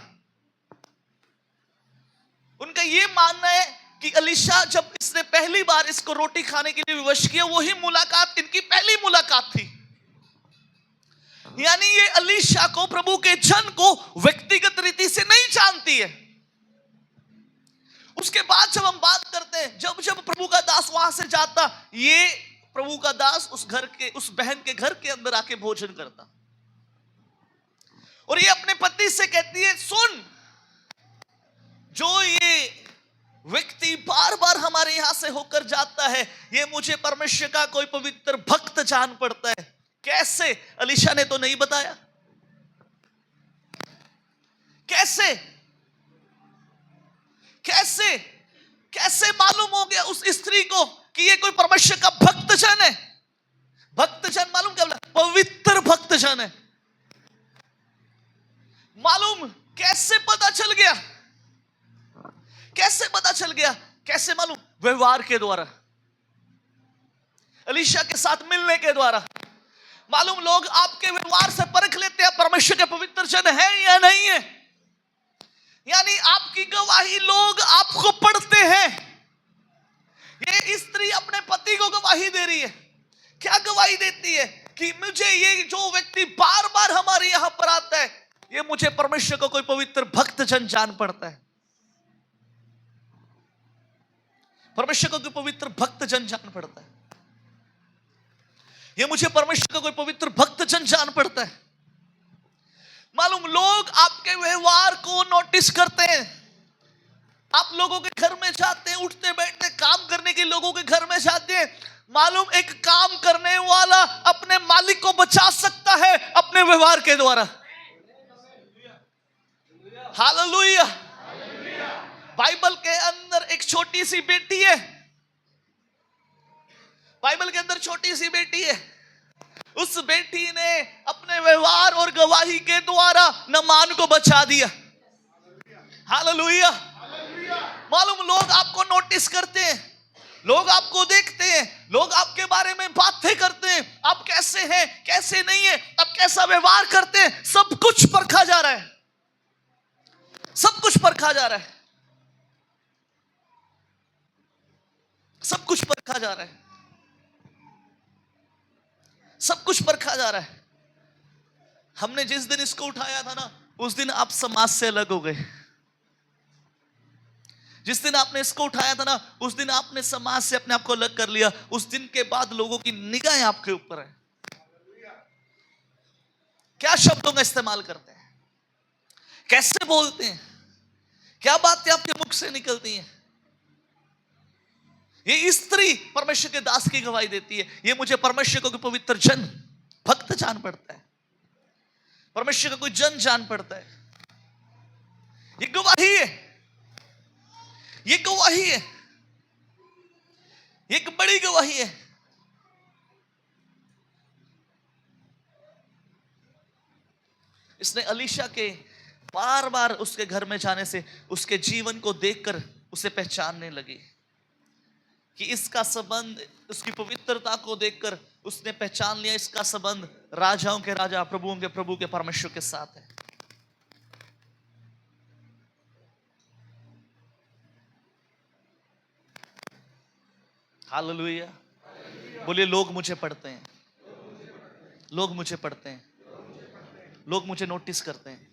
उनका यह मानना है कि अलीशा जब इसने पहली बार इसको रोटी खाने के लिए विवश किया, वही मुलाकात इनकी पहली मुलाकात थी। यानी ये अलीशा को, प्रभु के जन को व्यक्तिगत रीति से नहीं जानती है। उसके बाद जब हम बात करते हैं, जब जब प्रभु का दास वहां से जाता, ये प्रभु का दास उस बहन के घर के अंदर आके भोजन करता और ये अपने पति से कहती है, सुन, जो ये व्यक्ति बार बार हमारे यहां से होकर जाता है, ये मुझे परमेश्वर का कोई पवित्र भक्त जान पड़ता है। कैसे? अलीशा ने तो नहीं बताया। कैसे कैसे कैसे मालूम हो गया उस स्त्री को कि ये कोई परमेश्वर का भक्तजन है? भक्तजन मालूम क्या बोला? पवित्र भक्तजन है। मालूम कैसे पता चल गया? कैसे पता चल गया? कैसे मालूम? व्यवहार के द्वारा, अलीशा के साथ मिलने के द्वारा मालूम। लोग आपके व्यवहार से परख लेते हैं परमेश्वर के पवित्र जन है या नहीं है। यानी आपकी गवाही लोग आपको पढ़ते हैं। ये स्त्री अपने पति को गवाही दे रही है। क्या गवाही देती है? कि मुझे ये जो व्यक्ति बार बार हमारे यहां पर आता है, ये मुझे परमेश्वर को कोई पवित्र भक्त जन जान पड़ता है। परमेश्वर को कोई पवित्र भक्त जन जान पड़ता है। ये मुझे परमेश्वर का कोई पवित्र भक्त जन जान पड़ता है। मालूम, लोग आपके व्यवहार को नोटिस करते हैं। आप लोगों के घर में जाते हैं, उठते बैठते काम करने के लोगों के घर में जाते हैं। मालूम, एक काम करने वाला अपने मालिक को बचा सकता है अपने व्यवहार के द्वारा। हालेलुया। बाइबल के अंदर एक छोटी सी बेटी है। बाइबल के अंदर छोटी सी बेटी है। उस बेटी ने अपने व्यवहार और गवाही के द्वारा नामान को बचा दिया। हालेलुया। मालूम, लोग आपको नोटिस करते हैं, लोग आपको देखते हैं, लोग आपके बारे में बातें करते हैं। आप कैसे हैं, कैसे नहीं है, आप कैसा व्यवहार करते हैं, सब कुछ परखा जा रहा है। सब कुछ परखा जा रहा है। सब कुछ परखा जा रहा है। सब कुछ परखा जा रहा है। हमने जिस दिन इसको उठाया था ना, उस दिन आप समाज से अलग हो गए। जिस दिन आपने इसको उठाया था ना, उस दिन आपने समाज से अपने आप को अलग कर लिया। उस दिन के बाद लोगों की निगाहें आपके ऊपर है। क्या शब्दों का इस्तेमाल करते हैं, कैसे बोलते हैं, क्या बातें आपके मुख से निकलती हैं। ये स्त्री परमेश्वर के दास की गवाही देती है, ये मुझे परमेश्वर को कोई पवित्र जन भक्त जान पड़ता है, परमेश्वर का कोई जन जान पड़ता है। ये गवाही है, ये गवाही है, एक बड़ी गवाही है। इसने अलीशा के बार बार उसके घर में जाने से उसके जीवन को देखकर उसे पहचानने लगी कि इसका संबंध, उसकी पवित्रता को देखकर उसने पहचान लिया, इसका संबंध राजाओं के राजा, प्रभुओं के प्रभु के परमेश्वर के साथ है। हालेलुया। बोलिए, लोग मुझे पढ़ते हैं, लोग मुझे पढ़ते हैं, लोग मुझे नोटिस करते हैं,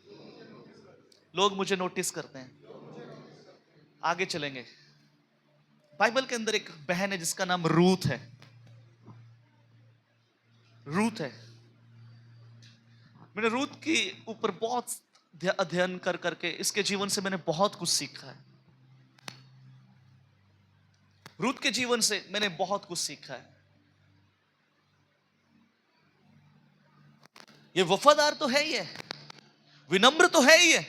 लोग मुझे नोटिस करते हैं। आगे चलेंगे। बाइबल के अंदर एक बहन है जिसका नाम रूथ है। रूथ है। मैंने रूथ के ऊपर बहुत अध्ययन कर करके इसके जीवन से मैंने बहुत कुछ सीखा है। रूथ के जीवन से मैंने बहुत कुछ सीखा है। ये वफादार तो है ही है, विनम्र तो है ही है,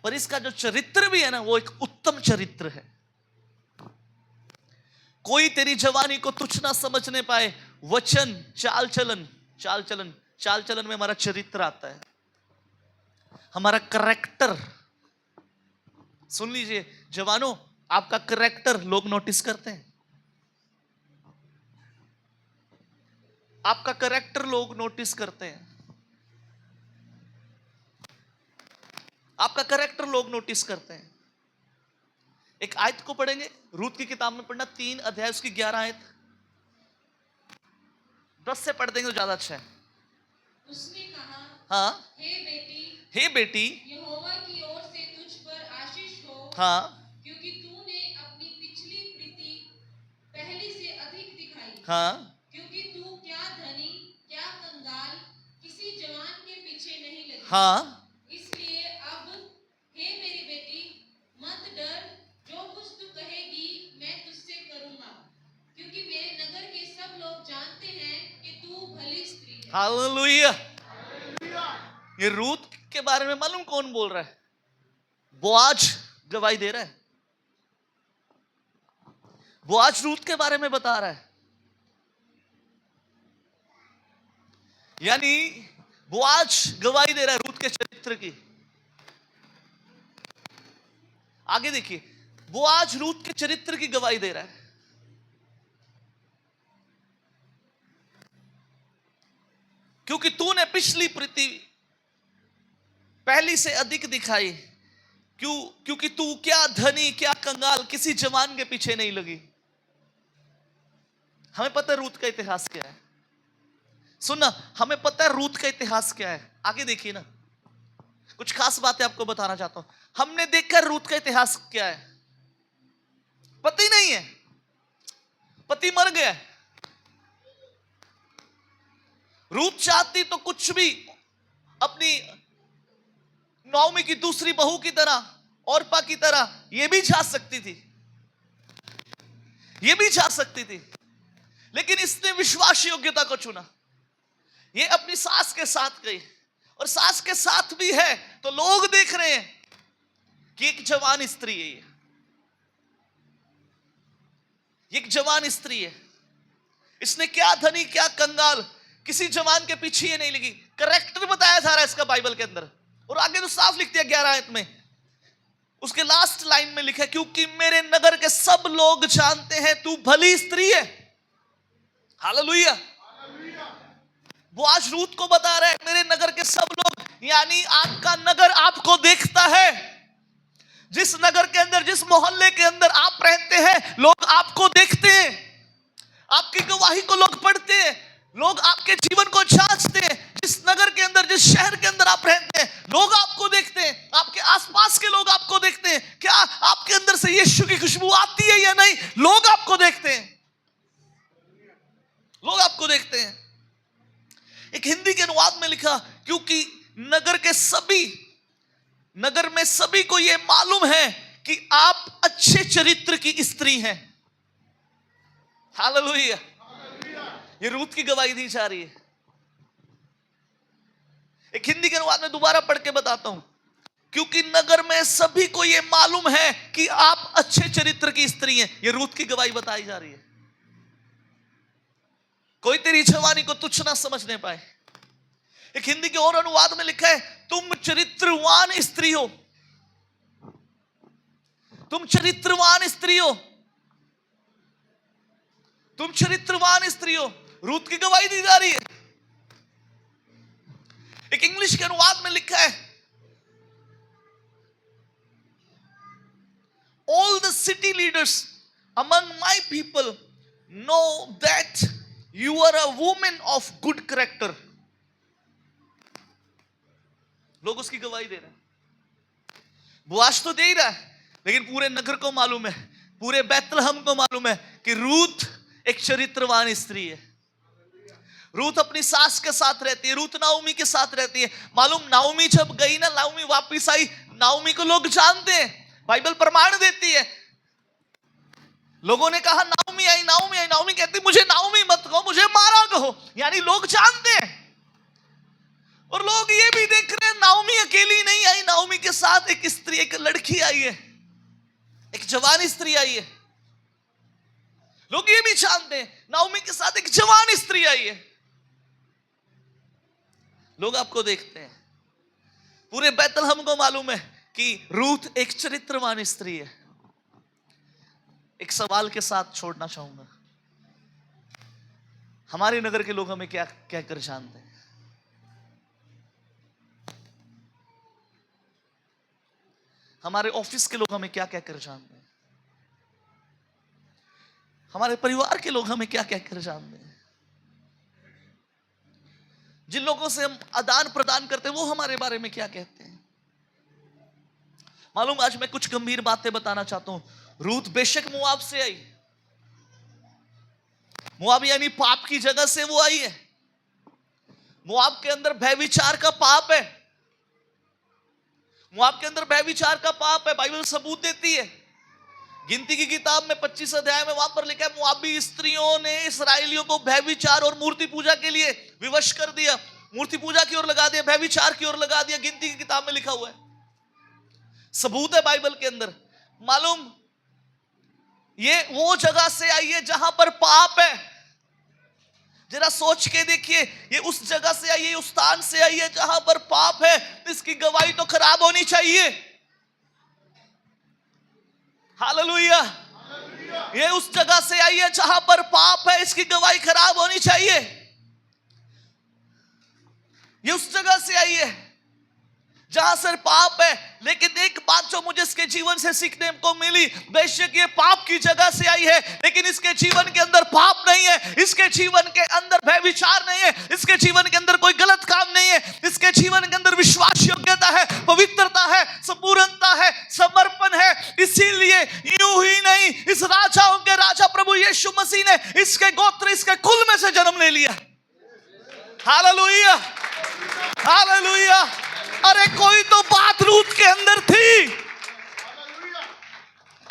पर इसका जो चरित्र भी है ना, वो एक उत्तम चरित्र है। कोई तेरी जवानी को तुच्छ ना समझने पाए। वचन, चाल चलन में हमारा चरित्र आता है, हमारा करैक्टर। सुन लीजिए जवानों, आपका करैक्टर लोग नोटिस करते हैं। आपका करैक्टर लोग नोटिस करते हैं। आपका करैक्टर लोग नोटिस करते हैं। एक आयत को पढ़ेंगे, रूथ की किताब में पढ़ना, 3 अध्याय उसकी 11 आयत। 10 से पढ़ देंगे तो ज्यादा अच्छा है। उसने कहा, हाँ, हे बेटी, यहोवा की ओर से तुझ पर आशीष हो। हाँ, क्योंकि तूने अपनी पिछली प्रीति पहली से अधिक दिखाई। हाँ, क्योंकि तू क्या धनी क्या कंगाल किसी जवान के पीछे नहीं लगी। हाँ, इसलिए अब हे मेरी बेटी, मत डर, जो कुछ तू कहेगी मैं तुझसे करूंगा, क्योंकि मेरे नगर के सब लोग जानते हैं कि तू भली स्त्री है। हालेलुया। ये रूथ के बारे में मालूम कौन बोल रहा है? बोआज गवाही दे रहा है। बोआज रूथ के बारे में बता रहा है। यानी बोआज गवाही दे रहा है रूथ के चरित्र की। आगे देखिए, बोआज रूथ के चरित्र की गवाही दे रहा है। क्योंकि तूने पिछली प्रीति पहली से अधिक दिखाई। क्योंकि तू क्या धनी क्या कंगाल किसी जवान के पीछे नहीं लगी। हमें पता है रूथ का इतिहास क्या है। सुनना, हमें पता है रूथ का इतिहास क्या है। आगे देखिए ना, कुछ खास बातें आपको बताना चाहता हूं। हमने देखा रूथ का इतिहास क्या है। पति नहीं है, पति मर गया। रूथ चाहती तो कुछ भी अपनी नौमी की दूसरी बहू की तरह, औरपा की तरह यह भी चाह सकती थी, यह भी चाह सकती थी, लेकिन इसने विश्वास योग्यता को चुना। ये अपनी सास के साथ गई, और सास के साथ भी है तो लोग देख रहे हैं कि एक जवान स्त्री है। ये एक जवान स्त्री है। इसने क्या धनी क्या कंगाल किसी जवान के पीछे ये नहीं लगी। करेक्टर बताया जा रहा है इसका बाइबल के अंदर, और आगे तो साफ लिख दिया 11 आयत में। उसके लास्ट लाइन में लिखा है, क्योंकि मेरे नगर के सब लोग जानते हैं तू भली स्त्री है। हालेलुया। वो आज रूथ को बता रहा है, मेरे नगर के सब लोग, यानी आपका नगर आपको देखता है। जिस नगर के अंदर, जिस मोहल्ले के अंदर आप रहते हैं, लोग आपको देखते हैं। आपकी गवाही को लोग पढ़ते हैं, लोग आपके जीवन को जांचते हैं। जिस नगर के अंदर, जिस शहर के अंदर आप रहते हैं, लोग आपको देखते हैं। आपके आसपास के लोग आपको देखते हैं। क्या आपके अंदर से यीशु की खुशबू आती है या नहीं? लोग आपको देखते हैं, लोग आपको देखते हैं। एक हिंदी के अनुवाद में लिखा, क्योंकि नगर में सभी को यह मालूम है कि आप अच्छे चरित्र की स्त्री हैं। हालेलुया। ये रूथ की गवाही दी जा रही है। एक हिंदी के अनुवाद में दोबारा पढ़ के बताता हूं, क्योंकि नगर में सभी को यह मालूम है कि आप अच्छे चरित्र की स्त्री हैं। ये रूथ की गवाही बताई जा रही है। कोई तेरी जवानी को तुच्छ ना समझने पाए। एक हिंदी के और अनुवाद में लिखा है, तुम चरित्रवान स्त्री हो, तुम चरित्रवान स्त्री हो, तुम चरित्रवान स्त्री हो। रूथ की गवाही दी जा रही है। एक इंग्लिश के अनुवाद में लिखा है, all the city leaders among my people know that you are a woman of good character. लोग उसकी गवाही दे रहे हैं। बोआज तो दे ही रहा है, लेकिन पूरे नगर को मालूम है, पूरे बैतलहम को मालूम है कि रूथ एक चरित्रवान स्त्री है। रूथ अपनी सास के साथ रहती है, रूथ नाओमी के साथ रहती है। मालूम, नाओमी जब गई ना, नाओमी वापिस आई, नाओमी को लोग जानते हैं, बाइबल प्रमाण देती है। लोगों ने कहा नाओमी आई, नाओमी आई। नाओमी कहती मुझे नाओमी मत कहो, मुझे मारा कहो। यानी लोग जानते हैं। और लोग ये भी देख रहे हैं नाओमी अकेली नहीं आई, नाओमी के साथ एक स्त्री, एक लड़की आई है, एक जवान स्त्री आई है। लोग ये भी जानते हैं नाओमी के साथ एक जवान स्त्री आई है। लोग आपको देखते हैं, पूरे बैतलहम को मालूम है कि रूथ एक चरित्रवान स्त्री है। एक सवाल के साथ छोड़ना चाहूंगा, हमारे नगर के लोग हमें क्या कहकर जानते हैं? हमारे ऑफिस के लोग हमें क्या कहकर जानते हैं? हमारे परिवार के लोग हमें क्या कहकर जानते हैं? जिन लोगों से हम आदान प्रदान करते हैं वो हमारे बारे में क्या कहते हैं? मालूम, आज मैं कुछ गंभीर बातें बताना चाहता हूं। रूथ बेशक मोआब से आई, मोआब यानी पाप की जगह से वो आई है। मोआब के अंदर व्यभिचार का पाप है, मोआब के अंदर व्यभिचार का पाप है। बाइबल सबूत देती है। गिनती की किताब में 25 अध्याय में वहां पर लिखा है, मोआबी स्त्रियों ने इस्राएलियों को व्यभिचार और मूर्ति पूजा के लिए विवश कर दिया, मूर्ति पूजा की ओर लगा दिया, व्यभिचार की ओर लगा दिया। गिनती की किताब में लिखा हुआ है, सबूत है बाइबल के अंदर। मालूम, ये वो जगह से आई है जहां पर पाप है। जरा सोच के देखिए, ये उस जगह से आई है, उस स्थान से आई है जहां पर पाप है। इसकी गवाही तो खराब होनी चाहिए। हालेलुया। ये उस जगह से आई है जहां पर पाप है, इसकी गवाही खराब होनी चाहिए। ये उस जगह से आई है जहां से पाप है। लेकिन एक बात जो मुझे इसके जीवन से सीखने को मिली, बेशक ये पाप की जगह से आई है, लेकिन इसके जीवन के अंदर पाप नहीं है, इसके जीवन के अंदर व्यभिचार नहीं है, इसके जीवन के अंदर कोई गलत काम नहीं है। इसके जीवन के अंदर विश्वास योग्यता है, पवित्रता है, संपूर्णता है, समर्पण है। इसीलिए यूं ही नहीं, इस राजाओं के राजा प्रभु यीशु मसीह ने इसके गोत्र, इसके कुल में से जन्म ले लिया। Hallelujah, hallelujah. अरे कोई तो बात रूथ के अंदर थी।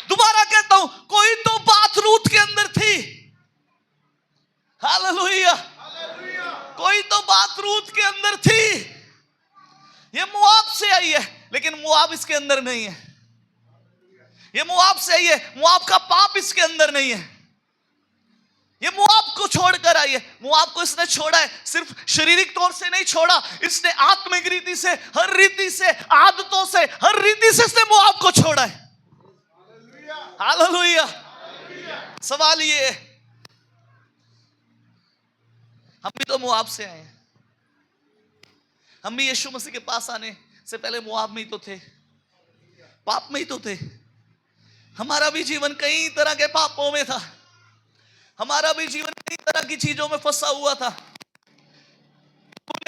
दोबारा कहता हूं, कोई तो बात रूथ के अंदर थी। हालेलुया, कोई तो बात रूथ के अंदर थी। ये मोआब से आई है, लेकिन मोआब इसके अंदर नहीं है। ये मोआब से आई है, मोआब का पाप इसके अंदर नहीं है। ये मोआब को छोड़कर आई है। मोआब को इसने छोड़ा है, सिर्फ शारीरिक तौर से नहीं छोड़ा, इसने आत्मिक रीति से, हर रीति से, आदतों से, हर रीति से इसने मोआब को छोड़ा है। हालेलुया। सवाल ये है, हम भी तो मोआब से आए हैं। हम भी यीशु मसीह के पास आने से पहले मोआब में ही तो थे, पाप में ही तो थे। हमारा भी जीवन कई तरह के पापों में था, हमारा भी जीवन कई तरह की चीजों में फंसा हुआ था।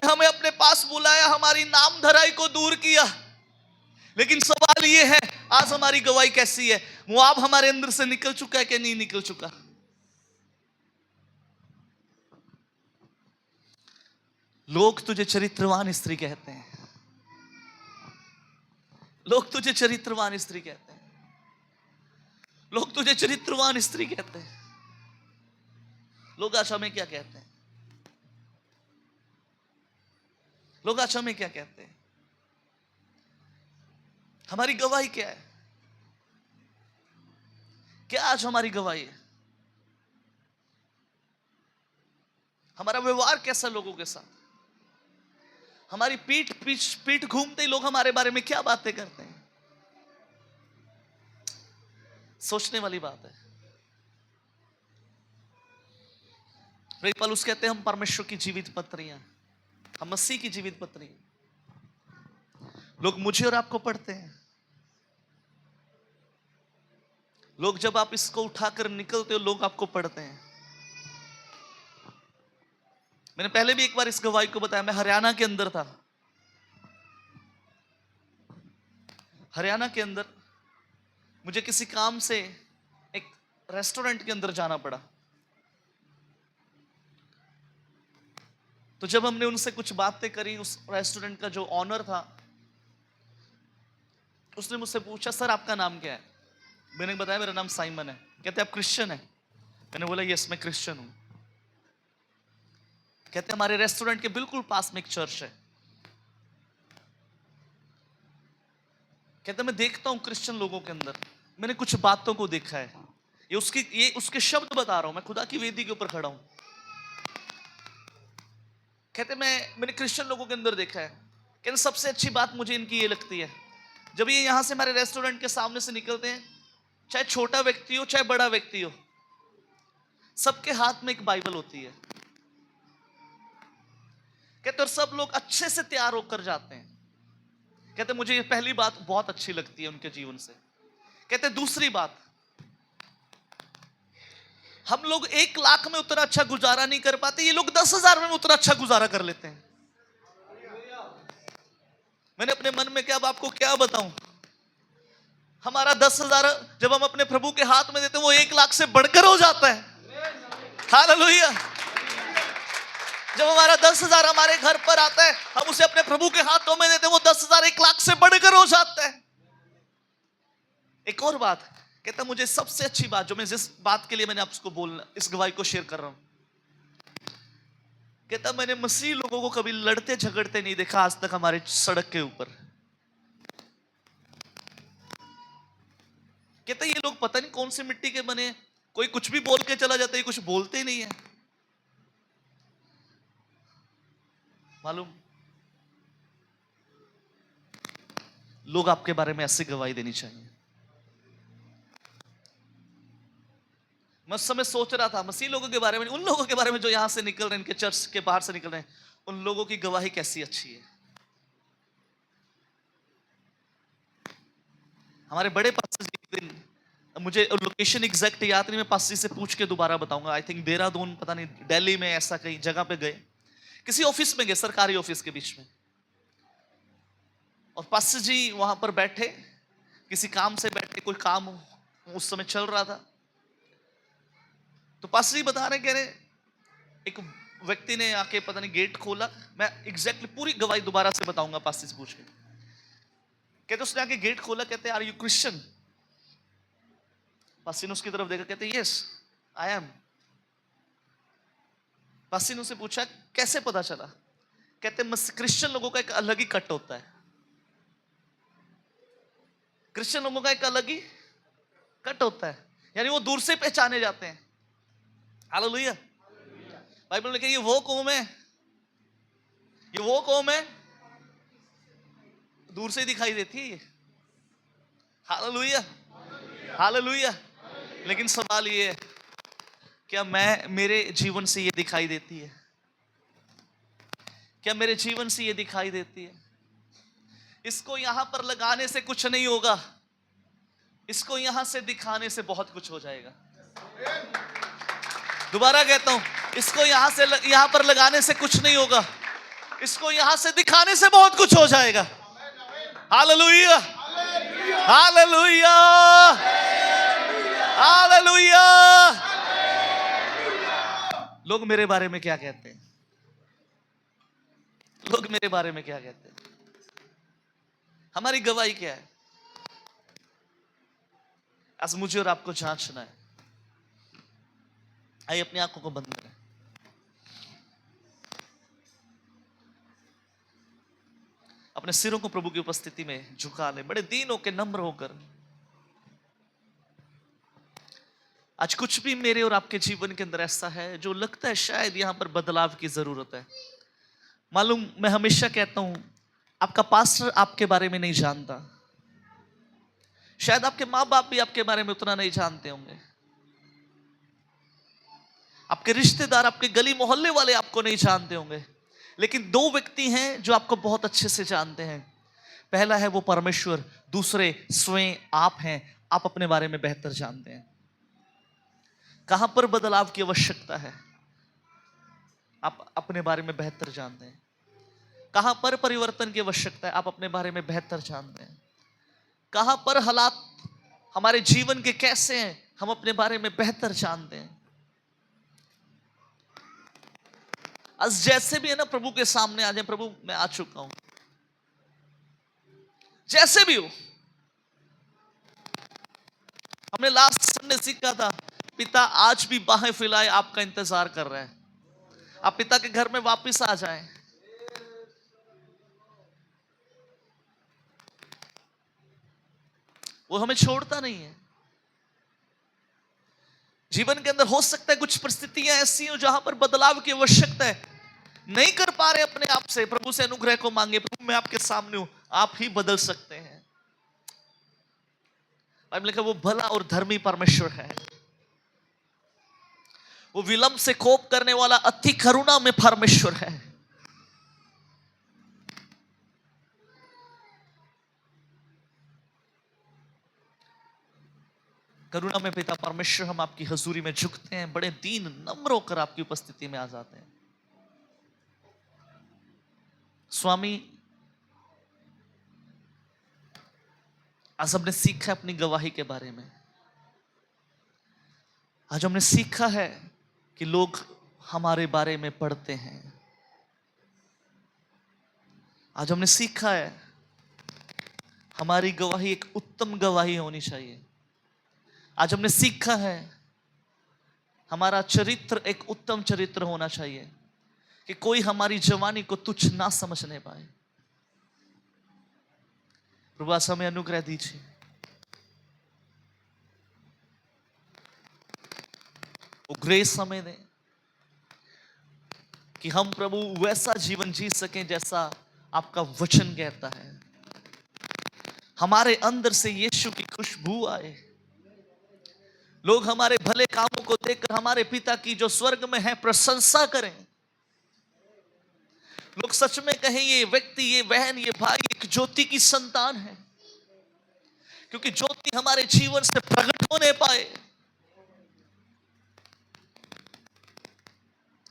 हमें अपने पास बुलाया, हमारी नाम धराई को दूर किया। लेकिन सवाल ये है, आज हमारी गवाही कैसी है? मोआब हमारे अंदर से निकल चुका है कि नहीं निकल चुका? लोग तुझे चरित्रवान स्त्री कहते हैं, लोग तुझे चरित्रवान स्त्री कहते हैं, लोग तुझे चरित्रवान स्त्री कहते हैं। लोग आज हमें क्या कहते हैं? लोग आज हमें क्या कहते हैं? हमारी गवाही क्या है? क्या आज हमारी गवाही है? हमारा व्यवहार कैसा लोगों के साथ? हमारी पीठ घूमते ही लोग हमारे बारे में क्या बातें करते हैं? सोचने वाली बात है। पौलुस कहते हैं हम परमेश्वर की जीवित पत्रियां, हम मसीह की जीवित पत्री। लोग मुझे और आपको पढ़ते हैं। लोग जब आप इसको उठाकर निकलते हो, लोग आपको पढ़ते हैं। मैंने पहले भी एक बार इस गवाही को बताया, मैं हरियाणा के अंदर था। हरियाणा के अंदर मुझे किसी काम से एक रेस्टोरेंट के अंदर जाना पड़ा। तो जब हमने उनसे कुछ बातें करी, उस रेस्टोरेंट का जो ऑनर था उसने मुझसे पूछा, सर आपका नाम क्या है? मैंने बताया मेरा नाम साइमन है। कहते आप क्रिश्चियन है? मैंने बोला यस मैं क्रिश्चियन हूं। कहते हमारे रेस्टोरेंट के बिल्कुल पास में एक चर्च है। कहते मैं देखता हूं क्रिश्चियन लोगों के अंदर मैंने कुछ बातों को देखा है। ये उसके शब्द बता रहा हूं, मैं खुदा की वेदी के ऊपर खड़ा हूं। कहते मैंने क्रिश्चियन लोगों के अंदर देखा है। कहते सबसे अच्छी बात मुझे इनकी ये लगती है, जब ये यहां से हमारे रेस्टोरेंट के सामने से निकलते हैं, चाहे छोटा व्यक्ति हो चाहे बड़ा व्यक्ति हो, सबके हाथ में एक बाइबल होती है। कहते और सब लोग अच्छे से तैयार होकर जाते हैं। कहते मुझे ये पहली बात बहुत अच्छी लगती है उनके जीवन से। कहते दूसरी बात, हम लोग 1 लाख में उतना अच्छा गुजारा नहीं कर पाते, ये लोग 10,000 में उतना अच्छा गुजारा कर लेते हैं। मैंने अपने मन में क्या अब आपको क्या बताऊं, हमारा 10,000 जब हम अपने प्रभु के हाथ में देते हैं वो 1 लाख से बढ़कर हो जाता है। हालेलुया। जब हमारा 10,000 हमारे घर पर आता है, हम उसे अपने प्रभु के हाथों में देते हैं, वो 10,000 1 लाख से बढ़कर हो जाता है। एक और बात कहता, मुझे सबसे अच्छी बात जो मैं जिस बात के लिए मैंने आपको बोलना इस गवाही को शेयर कर रहा हूं, कहता मैंने मसीह लोगों को कभी लड़ते झगड़ते नहीं देखा आज तक हमारे सड़क के ऊपर। कहता ये लोग पता नहीं कौन सी मिट्टी के बने, कोई कुछ भी बोल के चला जाता है, कुछ बोलते ही नहीं है। मालूम लोग आपके बारे में ऐसी गवाही देनी चाहिए। मैं उस समय सोच रहा था मसीह लोगों के बारे में, उन लोगों के बारे में जो यहां से निकल रहे हैं, इनके चर्च के बाहर से निकल रहे हैं, उन लोगों की गवाही कैसी अच्छी है। हमारे बड़े पास्टर जी एक दिन, मुझे लोकेशन एग्जैक्ट याद नहीं, मैं पास्टर जी से पूछ के दोबारा बताऊंगा। आई थिंक देहरादून पता नहीं दिल्ली में ऐसा कहीं जगह पे गए, किसी ऑफिस में गए, सरकारी ऑफिस के बीच में, और पास्टर जी वहां पर बैठे, किसी काम से बैठे, कोई काम उस समय चल रहा था। तो पास्टर जी बता रहे, कह रहे एक व्यक्ति ने आके पता नहीं गेट खोला। मैं एग्जैक्टली पूरी गवाही दोबारा से बताऊंगा पास्टर से पूछ के। कहते उसने आके गेट खोला, कहते आर यू क्रिश्चियन? पास्टर ने उसकी तरफ देखा, कहते यस आई एम। पास्टर ने उससे पूछा कैसे पता चला? कहते क्रिश्चियन लोगों का एक अलग ही कट होता है, क्रिश्चियन लोगों का एक अलग ही कट होता है, यानी वो दूर से पहचाने जाते हैं। हालेलुया। बाइबल में लिखा है ये वो कौम है, ये वो कौम है दूर से ही दिखाई देती है। Hallelujah hallelujah. लेकिन सवाल ये है, क्या मेरे जीवन से ये दिखाई देती है? क्या मेरे जीवन से ये दिखाई देती है? इसको यहां पर लगाने से कुछ नहीं होगा, इसको यहां से दिखाने से बहुत कुछ हो जाएगा। दोबारा कहता हूं, इसको यहां पर लगाने से कुछ नहीं होगा, इसको यहां से दिखाने से बहुत कुछ हो जाएगा। Hallelujah hallelujah hallelujah. लोग मेरे बारे में क्या कहते हैं? लोग मेरे बारे में क्या कहते हैं? हमारी गवाही क्या है? आज मुझे और आपको जांचना है। आइए अपनी आंखों को बंद करें। अपने सिरों को प्रभु की उपस्थिति में झुका ले, बड़े दीन होकर नम्र होकर। आज कुछ भी मेरे और आपके जीवन के अंदर ऐसा है जो लगता है शायद यहां पर बदलाव की जरूरत है। मालूम, मैं हमेशा कहता हूं आपका पास्टर आपके बारे में नहीं जानता, शायद आपके माँ बाप भी आपके बारे में उतना नहीं जानते होंगे, आपके रिश्तेदार, आपके गली मोहल्ले वाले आपको नहीं जानते होंगे, लेकिन 2 व्यक्ति हैं जो आपको बहुत अच्छे से जानते हैं। पहला है वो परमेश्वर, दूसरे स्वयं आप हैं। आप अपने बारे में बेहतर जानते हैं। कहां पर बदलाव की आवश्यकता है, आप अपने बारे में बेहतर जानते हैं। कहां पर परिवर्तन की आवश्यकता है, आप अपने बारे में बेहतर जानते हैं। कहां पर हालात हमारे जीवन के कैसे हैं, हम अपने बारे में बेहतर जानते हैं। आज जैसे भी है ना, प्रभु के सामने आ जाए, प्रभु मैं आ चुका हूं, जैसे भी हो। हमने लास्ट संडे सीखा था, पिता आज भी बाहें फैलाए आपका इंतजार कर रहा है। आप पिता के घर में वापस आ जाएं। वो हमें छोड़ता नहीं है। जीवन के अंदर हो सकता है कुछ परिस्थितियां ऐसी हो जहां पर बदलाव की आवश्यकता है, नहीं कर पा रहे अपने आप से, प्रभु से अनुग्रह को मांगे। प्रभु मैं आपके सामने हूं, आप ही बदल सकते हैं। बाइबल लिखा वो भला और धर्मी परमेश्वर है, वो विलंब से कोप करने वाला अति करुणा में परमेश्वर है। करुणा में पिता परमेश्वर, हम आपकी हजूरी में झुकते हैं, बड़े दीन नम्र होकर आपकी उपस्थिति में आ जाते हैं। स्वामी, आज हमने सीखा अपनी गवाही के बारे में। आज हमने सीखा है कि लोग हमारे बारे में पढ़ते हैं। आज हमने सीखा है हमारी गवाही एक उत्तम गवाही होनी चाहिए। आज हमने सीखा है हमारा चरित्र एक उत्तम चरित्र होना चाहिए, कि कोई हमारी जवानी को तुच्छ ना समझने पाए। प्रभु आज हमें अनुग्रह दीजिए, वो ग्रेस हमें दें कि हम प्रभु वैसा जीवन जी सकें जैसा आपका वचन कहता है। हमारे अंदर से यीशु की खुशबू आए, लोग हमारे भले कामों को देखकर हमारे पिता की जो स्वर्ग में है प्रशंसा करें। लोग सच में कहें ये व्यक्ति, ये बहन, ये भाई एक ज्योति की संतान है, क्योंकि ज्योति हमारे जीवन से प्रकट होने पाए।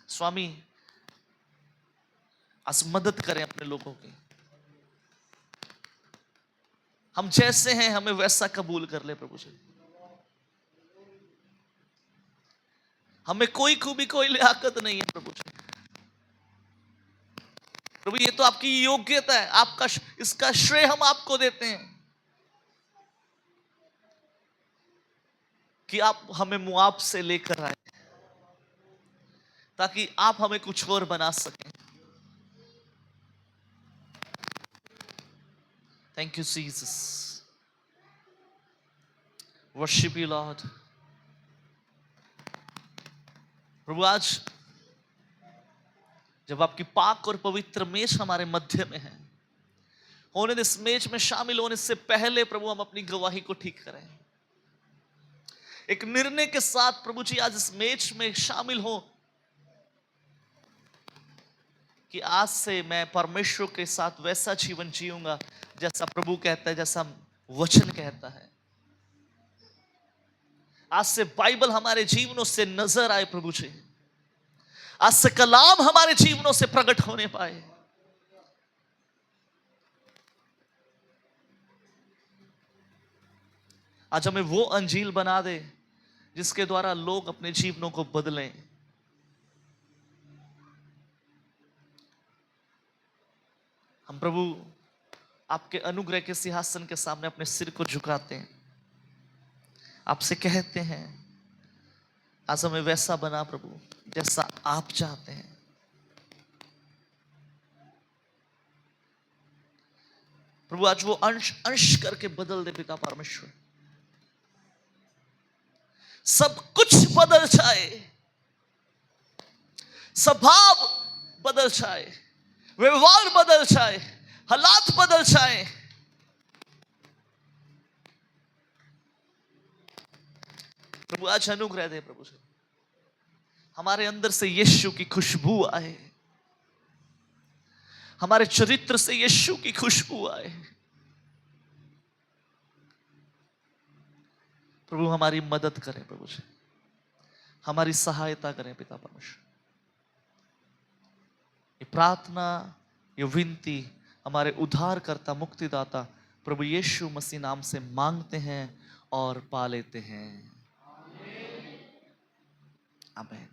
स्वामी आज मदद करें अपने लोगों की, हम जैसे हैं हमें वैसा कबूल कर ले प्रभु जी। हमें कोई खूबी कोई लियाकत नहीं है प्रभु जी। प्रभु ये तो आपकी योग्यता है, आपका इसका श्रेय हम आपको देते हैं कि आप हमें मुआब से लेकर आए, ताकि आप हमें कुछ और बना सकें। Thank you Jesus, worship you lord. प्रभु आज जब आपकी पाक और पवित्र मेज हमारे मध्य में है, होने दे इस मेज में शामिल होने से पहले प्रभु हम अपनी गवाही को ठीक करें। एक निर्णय के साथ प्रभु जी आज इस मेज में शामिल हो कि आज से मैं परमेश्वर के साथ वैसा जीवन जीऊंगा जैसा प्रभु कहता है, जैसा वचन कहता है। आज से बाइबल हमारे जीवनों से नजर आए प्रभु जी, आज से कलाम हमारे जीवनों से प्रकट होने पाए। आज हमें वो अंजील बना दे जिसके द्वारा लोग अपने जीवनों को बदलें। हम प्रभु आपके अनुग्रह के सिंहासन के सामने अपने सिर को झुकाते हैं, आपसे कहते हैं आज हमें वैसा बना प्रभु जैसा आप चाहते हैं। प्रभु आज वो अंश अंश करके बदल दे पिता परमेश्वर, सब कुछ बदल जाए, स्वभाव बदल जाए, व्यवहार बदल जाए, हालात बदल जाए। प्रभु आज अनुग्रह दे प्रभु से, हमारे अंदर से यीशु की खुशबू आए, हमारे चरित्र से यीशु की खुशबू आए। प्रभु हमारी मदद करें प्रभु जी, हमारी सहायता करें पिता परमेश्वर। ये प्रार्थना, ये विनती हमारे उद्धारकर्ता मुक्तिदाता प्रभु यीशु मसीह नाम से मांगते हैं और पा लेते हैं। आमीन।